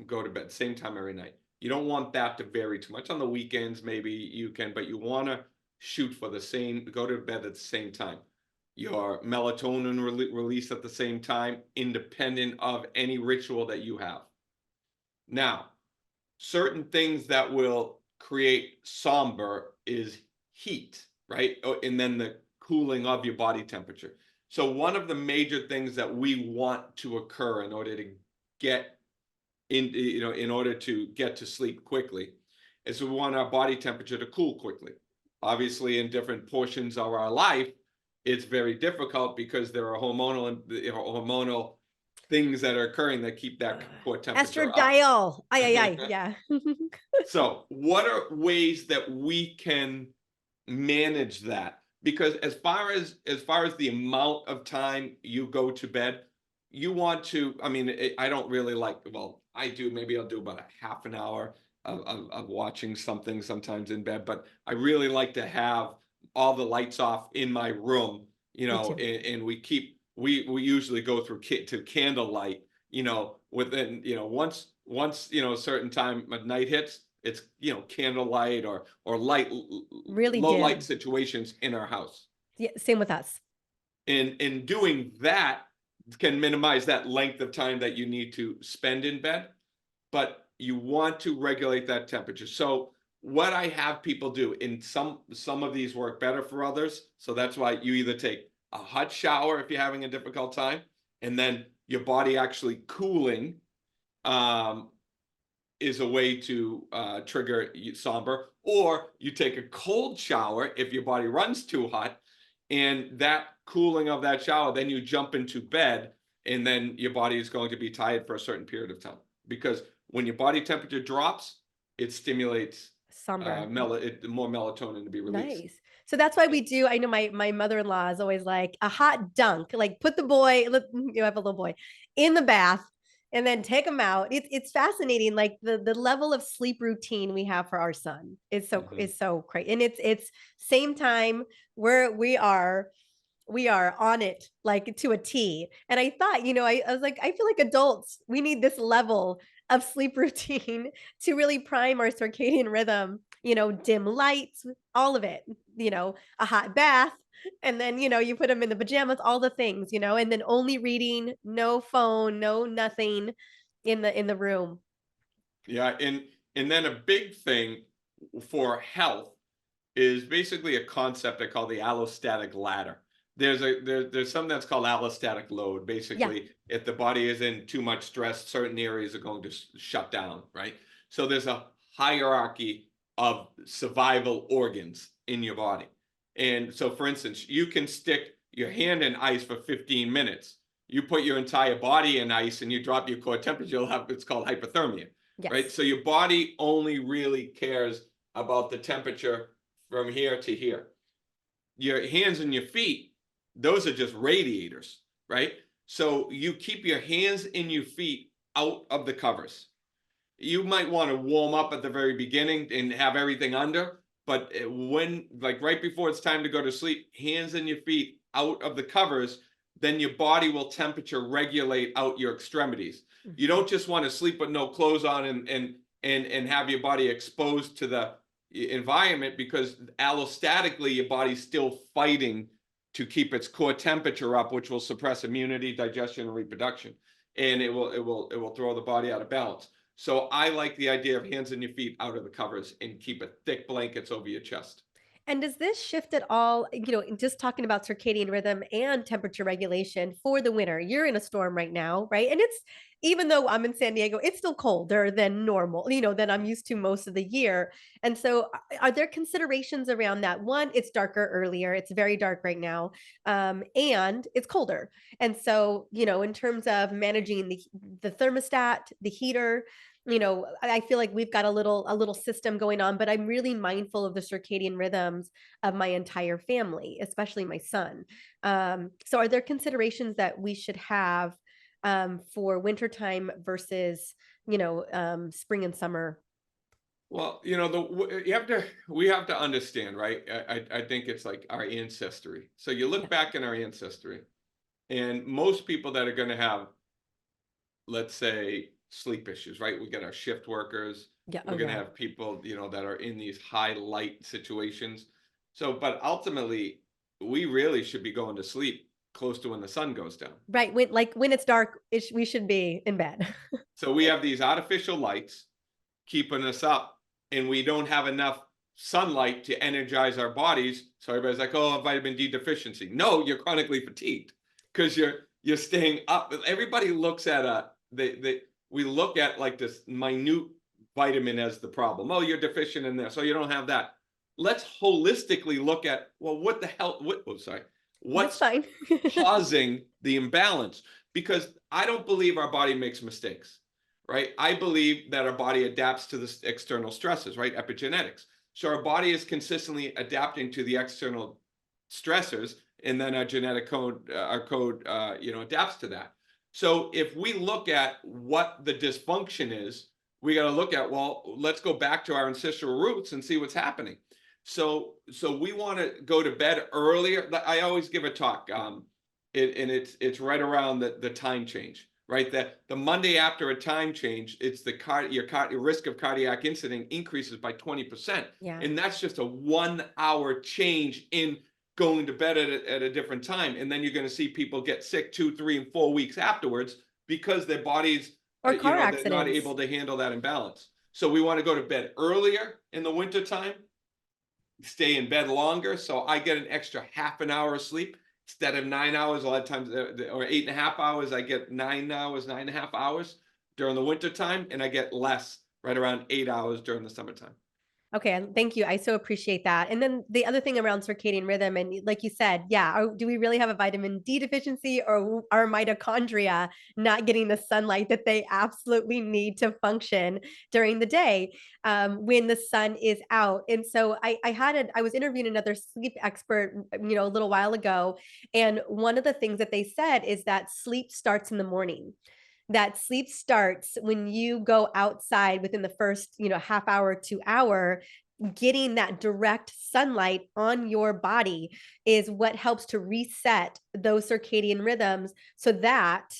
Speaker 2: Go to bed same time every night. You don't want that to vary too much. On the weekends maybe you can, but you want to shoot for the same, go to bed at the same time. Your melatonin release at the same time, independent of any ritual that you have. Now, certain things that will create somber is heat, right? Oh, and then the cooling of your body temperature. So one of the major things that we want to occur in order to get in order to get to sleep quickly, is we want our body temperature to cool quickly. Obviously, in different portions of our life, it's very difficult because there are hormonal things that are occurring that keep that core temperature up.
Speaker 1: Estradiol. Ay, ay, ay. Yeah.
Speaker 2: So, what are ways that we can manage that? Because as far as the amount of time you go to bed, you want to. I mean, I don't really like. Well, I do. Maybe I'll do about a half an hour of watching something sometimes in bed. But I really like to have all the lights off in my room.
Speaker 1: Me too.
Speaker 2: And we usually go through to candlelight. Within once a certain time at night hits, it's candlelight or
Speaker 1: Really
Speaker 2: low light
Speaker 1: dim.
Speaker 2: situations in our house,
Speaker 1: Yeah, same with us.
Speaker 2: and in doing that can minimize that length of time that you need to spend in bed. but you want to regulate that temperature. So what I have people do, in some of these work better for others. So that's why you either take a hot shower if you're having a difficult time, and then your body actually cooling um, is a way to trigger somber, or you take a cold shower if your body runs too hot, and that cooling of that shower, then you jump into bed, and then your body is going to be tired for a certain period of time. Because when your body temperature drops, it stimulates
Speaker 1: Somber.
Speaker 2: more melatonin to be released.
Speaker 1: Nice. So that's why we do. I know my mother-in-law is always like a hot dunk, like put the boy, you have a little boy in the bath and then take him out. It's fascinating, like the level of sleep routine we have for our son
Speaker 2: Mhm.
Speaker 1: is so great. And it's same time where we are on it like to a T. And I thought, I was like, I feel like adults, we need this level of sleep routine to really prime our circadian rhythm, dim lights, all of it, a hot bath. And then, you put them in the pajamas, all the things, and then only reading, no phone, no nothing in the room.
Speaker 2: Yeah, and then a big thing for health is basically a concept I call the allostatic ladder. There's something that's called allostatic load.
Speaker 1: Yeah.
Speaker 2: Basically, if the body is in too much stress, certain areas are going to shut down, right? So there's a hierarchy of survival organs in your body. And so, for instance, you can stick your hand in ice for 15 minutes. You put your entire body in ice and you drop your core temperature, you'll have, it's called hypothermia, right?
Speaker 1: Yes.
Speaker 2: So your body only really cares about the temperature from here to here. Your hands and your feet, those are just radiators, right? So you keep your hands and your feet out of the covers. You might want to warm up at the very beginning and have everything under, but when, like right before it's time to go to sleep, hands and your feet out of the covers, then your body will temperature regulate out your extremities. You
Speaker 1: Mhm.
Speaker 2: don't just want to sleep with no clothes on and have your body exposed to the environment, because allostatically your body's still fighting to keep its core temperature up, which will suppress immunity, digestion, and reproduction, and it will throw the body out of balance. So I like the idea of hands and your feet out of the covers and keep a thick blankets over your chest.
Speaker 1: And does this shift at all, just talking about circadian rhythm and temperature regulation for the winter? You're in a storm right now, right? And it's, even though I'm in San Diego, it's still colder than normal, than I'm used to most of the year. And so are there considerations around that? One, it's darker earlier. It's very dark right now. And it's colder. And so, in terms of managing the thermostat, the heater, I feel like we've got a little system going on, but I'm really mindful of the circadian rhythms of my entire family, especially my son. So are there considerations that we should have for wintertime versus, spring and summer?
Speaker 2: Well, you have to we have to understand, right? I think it's like our ancestry. So you
Speaker 1: Yeah.
Speaker 2: look back in our ancestry, and most people that are going to have, let's say, sleep issues, right? We get our shift workers.
Speaker 1: Yeah. Oh
Speaker 2: We're going to
Speaker 1: yeah.
Speaker 2: have people, that are in these high light situations. So, but ultimately, we really should be going to sleep close to when the sun goes down.
Speaker 1: Right. When it's dark, we should be in bed.
Speaker 2: So we have these artificial lights keeping us up, and we don't have enough sunlight to energize our bodies. So everybody's like, "Oh, vitamin D deficiency." No, you're chronically fatigued because you're staying up. Everybody looks at we look at like this minute vitamin as the problem. Oh, you're deficient in this, so you don't have that. Let's holistically look at, well, what the hell?
Speaker 1: That's
Speaker 2: What's
Speaker 1: fine.
Speaker 2: causing the imbalance? Because I don't believe our body makes mistakes, right? I believe that our body adapts to the external stresses, right? Epigenetics. So our body is consistently adapting to the external stressors, and then our genetic code, adapts to that. So if we look at what the dysfunction is, we got to look at, well, let's go back to our ancestral roots and see what's happening. So we want to go to bed earlier. I always give a talk, and it's right around the time change, right? The Monday after a time change, it's your risk of cardiac incident increases by 20%,
Speaker 1: Yeah.
Speaker 2: and that's just a 1 hour change in going to bed at a different time. And then you're going to see people get sick 2, 3, and 4 weeks afterwards because their bodies
Speaker 1: Or
Speaker 2: You
Speaker 1: car
Speaker 2: know, they're not
Speaker 1: accidents.
Speaker 2: able to handle that imbalance. So we want to go to bed earlier in the wintertime, stay in bed longer. So I get an extra half an hour of sleep instead of 9 hours. A lot of times, or 8.5 hours, I get 9 hours, 9.5 hours during the wintertime, and I get less, right around 8 hours during the summertime.
Speaker 1: Okay, and thank you. I so appreciate that. And then the other thing around circadian rhythm, and like you said, yeah, do we really have a vitamin D deficiency, or are mitochondria not getting the sunlight that they absolutely need to function during the day when the sun is out? And so I was interviewing another sleep expert, a little while ago, and one of the things that they said is that sleep starts in the morning, that sleep starts when you go outside within the first, half hour to hour. Getting that direct sunlight on your body is what helps to reset those circadian rhythms, so that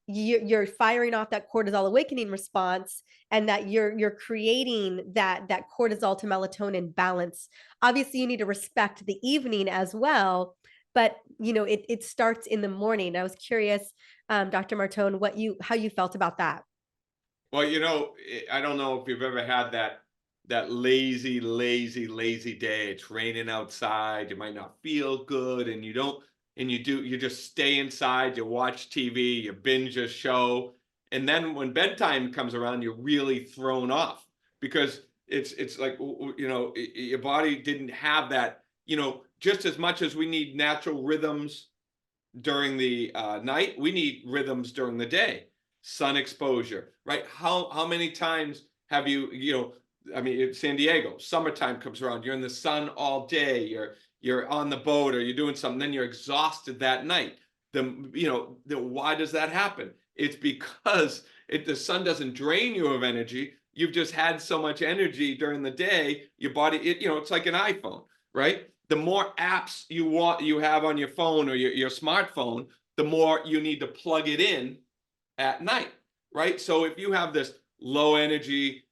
Speaker 1: you're firing off that cortisol awakening response, and that you're creating that cortisol to melatonin balance. Obviously, you need to respect the evening as well, but it starts in the morning. I was curious, Dr. Martone, how you felt about that.
Speaker 2: Well, I don't know if you've ever had that lazy, lazy, lazy day. It's raining outside. You might not feel good, and you don't, and you just stay inside. You watch TV. You binge a show, and then when bedtime comes around, you're really thrown off because it's like your body didn't have that. Just as much as we need natural rhythms during the night, we need rhythms during the day. Sun exposure, right? How many times have I mean, San Diego, summertime comes around, you're in the sun all day, you're on the boat or you're doing something, then you're exhausted that night. Why does that happen? It's because the sun doesn't drain you of energy. You've just had so much energy during the day, your body, it's like an iPhone, right? The more apps you have on your phone or your smartphone, the more you need to plug it in at night, right? So if you have this low energy,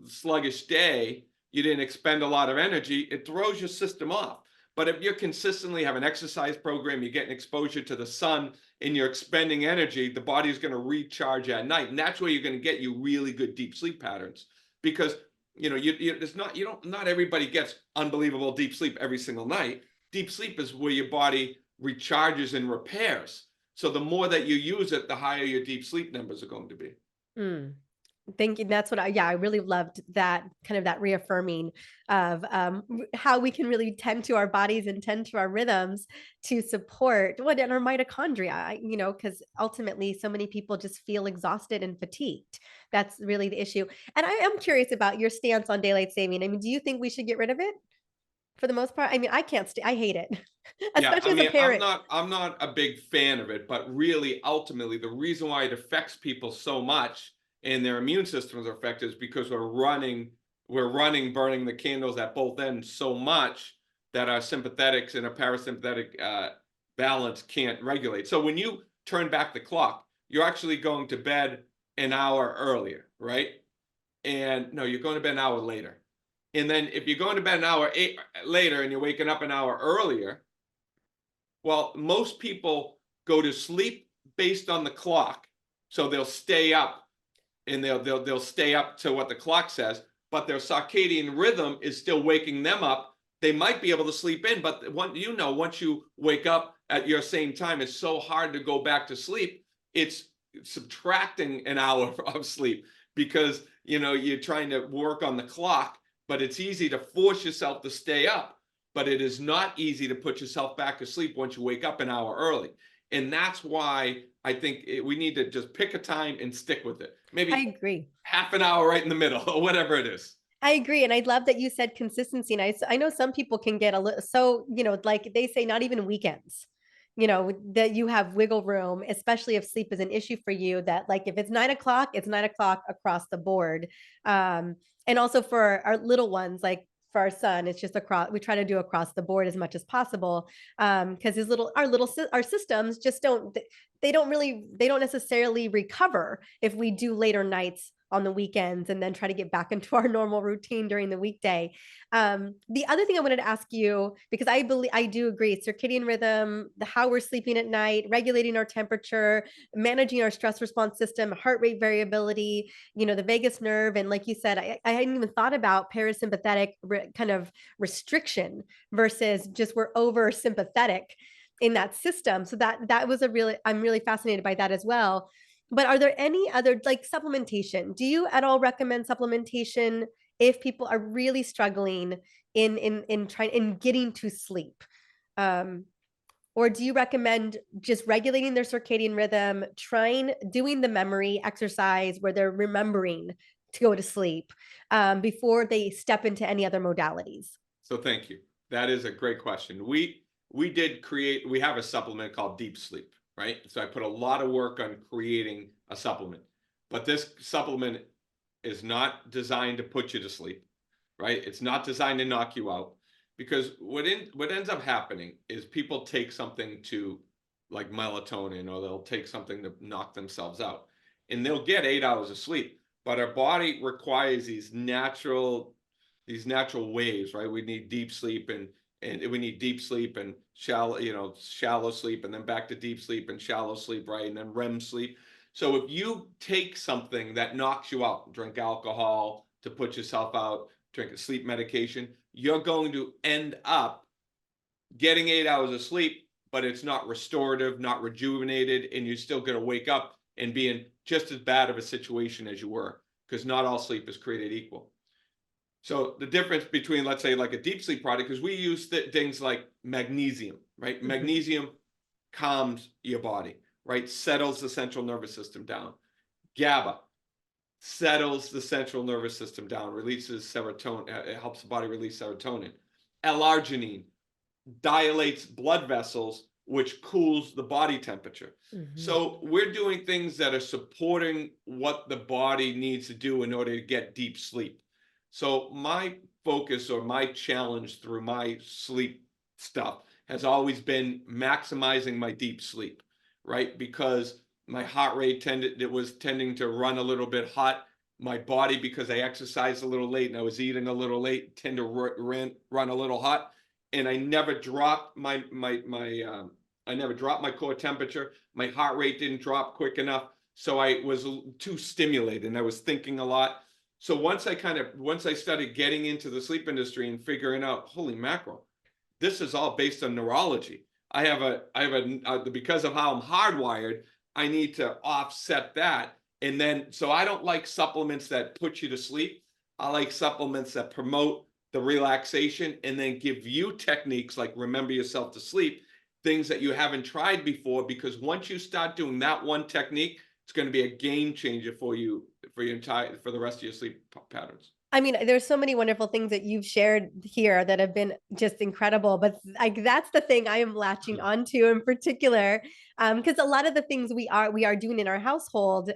Speaker 2: sluggish day, you didn't expend a lot of energy, it throws your system off. But if you consistently have an exercise program, you're getting exposure to the sun, and you're expending energy, the body's going to recharge at night, and that's where you're going to get you really good deep sleep patterns. Because it's not not everybody gets unbelievable deep sleep every single night. Deep sleep is where your body recharges and repairs. So the more that you use it, the higher your deep sleep numbers are going to be.
Speaker 1: Mm. Thank you. That's what I really loved, that kind of that reaffirming of how we can really tend to our bodies and tend to our rhythms to support what in our mitochondria, because ultimately so many people just feel exhausted and fatigued. That's really the issue. And I am curious about your stance on daylight saving. I mean, do you think we should get rid of it for the most part? I mean, I can't I hate it,
Speaker 2: Yeah, I
Speaker 1: especially as a
Speaker 2: mean, I'm
Speaker 1: parent.
Speaker 2: not I'm not a big fan of it, but really ultimately the reason why it affects people so much and their immune systems are affected is because we're running burning the candles at both ends so much that our sympathetics and our parasympathetic balance can't regulate. So when you turn back the clock, you're actually going to bed an hour earlier, right? And no, you're going to bed an hour later. And then if you're going to bed an hour later and you're waking up an hour earlier, well, most people go to sleep based on the clock. So they'll stay up and they'll stay up to what the clock says, but their circadian rhythm is still waking them up. They might be able to sleep in, but once you wake up at your same time, it's so hard to go back to sleep. It's subtracting an hour of sleep because you're trying to work on the clock, but it's easy to force yourself to stay up. But it is not easy to put yourself back to sleep once you wake up an hour early. And that's why I think we need to just pick a time and stick with it.
Speaker 1: I
Speaker 2: Maybe
Speaker 1: agree.
Speaker 2: half an hour right in the middle or whatever it is.
Speaker 1: I agree. And I love that you said consistency. And I know some people can get a little, so, like they say, not even weekends, that you have wiggle room, especially if sleep is an issue for you, that like, if it's 9 o'clock, it's 9 o'clock across the board. And also for our little ones, like for our son, it's just we try to do across the board as much as possible. Cause our systems just don't necessarily recover if we do later nights on the weekends and then try to get back into our normal routine during the weekday. The other thing I wanted to ask you, because I do agree, circadian rhythm, the how we're sleeping at night, regulating our temperature, managing our stress response system, heart rate variability, the vagus nerve. And like you said, I hadn't even thought about parasympathetic kind of restriction versus just we're over sympathetic in that system. So that was I'm really fascinated by that as well. But are there any other, like, supplementation? Do you at all recommend supplementation if people are really struggling in getting to sleep? Um, or do you recommend just regulating their circadian rhythm, doing the memory exercise where they're remembering to go to sleep before they step into any other modalities?
Speaker 2: So thank you. That is a great question. We have a supplement called Deep Sleep, right? So I put a lot of work on creating a supplement. But this supplement is not designed to put you to sleep, right? It's not designed to knock you out, because what ends up happening is people take something to, like, melatonin, or they'll take something to knock themselves out, and they'll get 8 hours of sleep. But our body requires these natural waves, right? We need deep sleep, and we need deep sleep and shallow sleep, and then back to deep sleep and shallow sleep, right? And then REM sleep. So if you take something that knocks you out, drink alcohol to put yourself out, drink a sleep medication, you're going to end up getting 8 hours of sleep, but it's not restorative, not rejuvenated, and you're still going to wake up and be in just as bad of a situation as you were, because not all sleep is created equal. So the difference between, let's say, like a deep sleep product, because we use things like magnesium, right?
Speaker 1: Mhm.
Speaker 2: Magnesium calms your body, right? Settles the central nervous system down. GABA settles the central nervous system down, releases serotonin, it helps the body release serotonin. L-arginine dilates blood vessels, which cools the body temperature.
Speaker 1: Mhm.
Speaker 2: So we're doing things that are supporting what the body needs to do in order to get deep sleep. So my focus, or my challenge through my sleep stuff, has always been maximizing my deep sleep, right? Because my heart rate was tending to run a little bit hot. My body, because I exercised a little late and I was eating a little late, tend to run a little hot. And I never dropped I never dropped my core temperature. My heart rate didn't drop quick enough, so I was too stimulated and I was thinking a lot. So once I started getting into the sleep industry and figuring out, holy mackerel, this is all based on neurology. Because of how I'm hardwired, I need to offset that. And then, so I don't like supplements that put you to sleep. I like supplements that promote the relaxation and then give you techniques like remember yourself to sleep, things that you haven't tried before, because once you start doing that one technique, it's going to be a game changer for you for the rest of your sleep patterns.
Speaker 1: I mean, there's so many wonderful things that you've shared here that have been just incredible, but, like, that's the thing I am latching onto in particular, because a lot of the things we are doing in our household,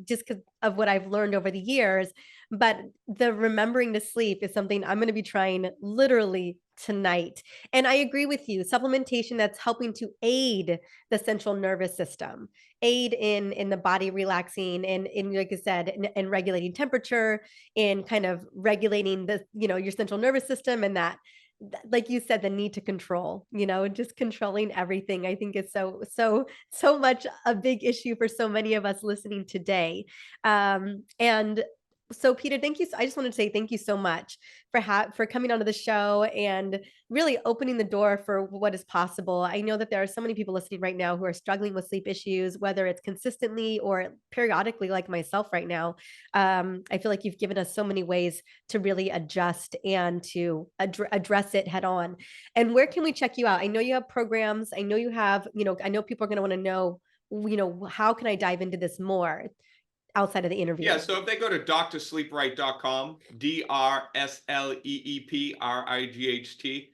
Speaker 1: just because of what I've learned over the years, but the remembering to sleep is something I'm gonna be trying literally tonight. And I agree with you, supplementation that's helping to aid the central nervous system, aid in the body relaxing and like I said, and regulating temperature, in kind of regulating your central nervous system, and like you said, the need to control, just controlling everything. I think is so much a big issue for so many of us listening today. And so Peter, thank you. I just wanted to say thank you so much for coming onto the show and really opening the door for what is possible. I know that there are so many people listening right now who are struggling with sleep issues, whether it's consistently or periodically, like myself right now. I feel like you've given us so many ways to really adjust and to address it head on. And where can we check you out? I know you have programs. I know you have, I know people are going to want to know, how can I dive into this more outside of the
Speaker 2: Yeah,
Speaker 1: interview?
Speaker 2: so if they go to drsleepright.com, DRSLEEPRIGHT,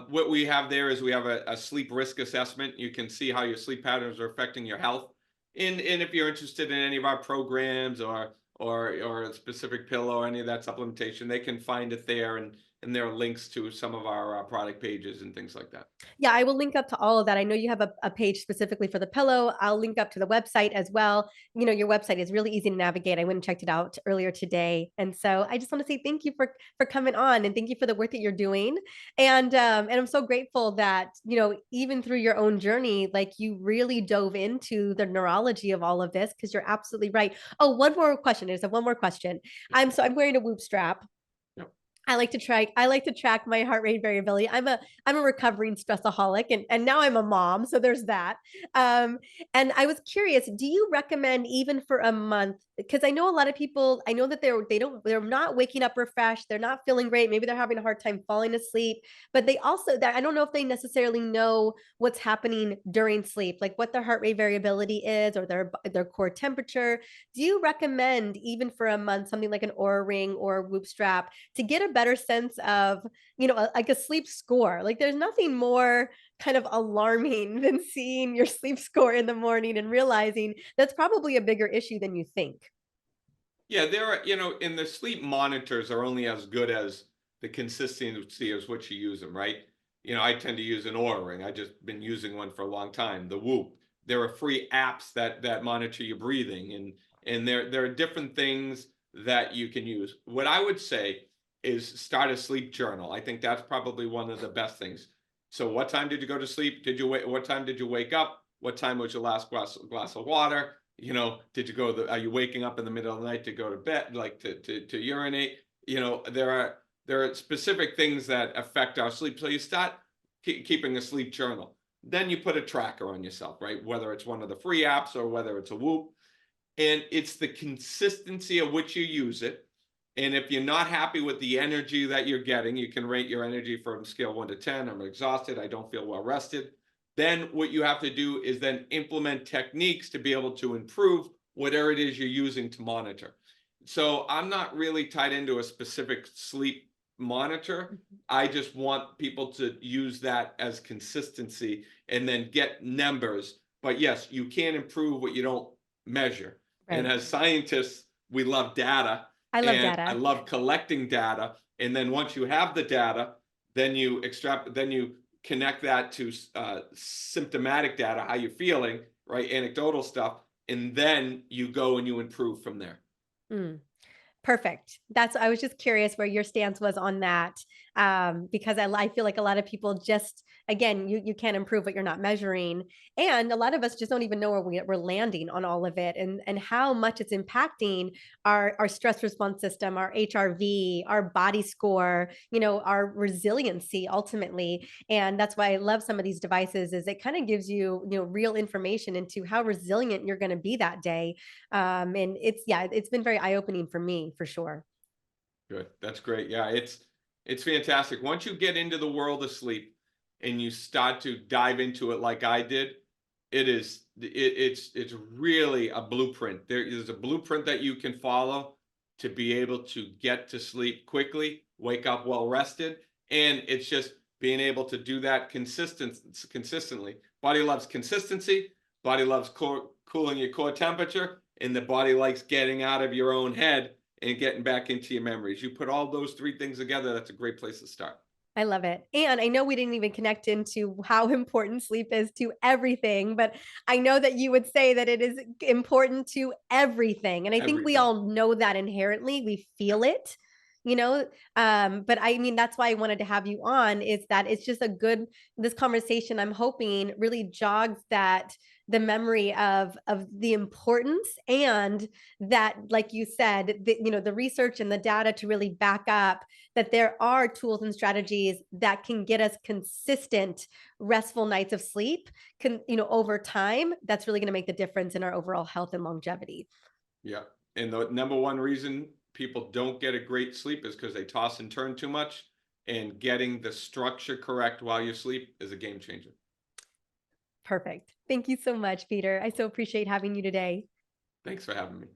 Speaker 2: what we have there is we have a sleep risk assessment. You can see how your sleep patterns are affecting your health. And if you're interested in any of our programs or or a specific pillow or any of that supplementation, they can find it there, and there are links to some of our product pages and things like that.
Speaker 1: Yeah, I will link up to all of that. I know you have a page specifically for the pillow. I'll link up to the website as well. Your website is really easy to navigate. I went and checked it out earlier today. And so I just want to say thank you for coming on, and thank you for the work that you're doing. And I'm so grateful that, even through your own journey, like you really dove into the neurology of all of this, because you're absolutely right. Oh, one more question. There's one more question. I'm wearing a Whoop strap.
Speaker 2: Yep.
Speaker 1: I like to track my heart rate variability. I'm a recovering stressaholic, and now I'm a mom, so there's that. Um and I was curious, do you recommend even for a month, because I know a lot of people, I know that they're not waking up refreshed, they're not feeling great, maybe they're having a hard time falling asleep, but they also that I don't know if they necessarily know what's happening during sleep, like what their heart rate variability is, or their core temperature. Do you recommend even for a month something like an Aura Ring or Whoop strap to get a better sense of, like a sleep score? Like there's nothing more kind of alarming than seeing your sleep score in the morning and realizing that's probably a bigger issue than you think.
Speaker 2: Yeah, there are, and the sleep monitors are only as good as the consistency as what you use them, right? I tend to use an Oura Ring. I just been using one for a long time. The Whoop. There are free apps that monitor your breathing, and there are different things that you can use. What I would say is start a sleep journal. I think that's probably one of the best things. So, what time did you go to sleep? What time did you wake up? What time was your last glass of water? Did you are you waking up in the middle of the night to go to bed, like to urinate? There are specific things that affect our sleep. So you start keeping a sleep journal. Then you put a tracker on yourself, right? Whether it's one of the free apps or whether it's a Whoop. And it's the consistency of which you use it. And if you're not happy with the energy that you're getting, you can rate your energy from scale 1 to 10. I'm exhausted. I don't feel well rested. Then what you have to do is then implement techniques to be able to improve whatever it is you're using to monitor. So I'm not really tied into a specific sleep monitor. I just want people to use that as consistency and then get numbers. But yes, you can improve what you don't measure. And
Speaker 1: Right.
Speaker 2: as scientists, we love data,
Speaker 1: I love
Speaker 2: and I
Speaker 1: data.
Speaker 2: love collecting data. And then once you have the data, then you connect that to symptomatic data, how you're feeling, right? Anecdotal stuff. And then you go and you improve from there.
Speaker 1: Mm. Perfect. I was just curious where your stance was on that, because I feel like a lot of people just, again, you can't improve what you're not measuring, and a lot of us just don't even know where we're landing on all of it, and how much it's impacting our stress response system, our HRV, our body score, our resiliency ultimately. And that's why I love some of these devices, is it kind of gives you, real information into how resilient you're going to be that day. And it's been very eye-opening for me, for sure.
Speaker 2: Good. That's great. Yeah, it's fantastic. Once you get into the world of sleep and you start to dive into it like I did, it's really a blueprint. There is a blueprint that you can follow to be able to get to sleep quickly, wake up well rested, and it's just being able to do that consistently. Body loves consistency. Body loves cooling your core temperature, and the body likes getting out of your own head and getting back into your memories. You put all those three things together, that's a great place to start.
Speaker 1: I love it. And I know we didn't even connect into how important sleep is to everything, but I know that you would say that it is important to everything. And I think we
Speaker 2: Everything.
Speaker 1: all know that inherently. We
Speaker 2: Yeah.
Speaker 1: feel it, you know. But I mean, that's why I wanted to have you on, is that it's just this conversation, I'm hoping, really jogs the memory of the importance, and that, like you said, the research and the data to really back up that there are tools and strategies that can get us consistent, restful nights of sleep, over time. That's really going to make the difference in our overall health and longevity.
Speaker 2: Yeah. And the number one reason people don't get a great sleep is because they toss and turn too much. And getting the structure correct while you sleep is a game changer.
Speaker 1: Perfect. Thank you so much, Peter. I so appreciate having you today.
Speaker 2: Thanks for having me.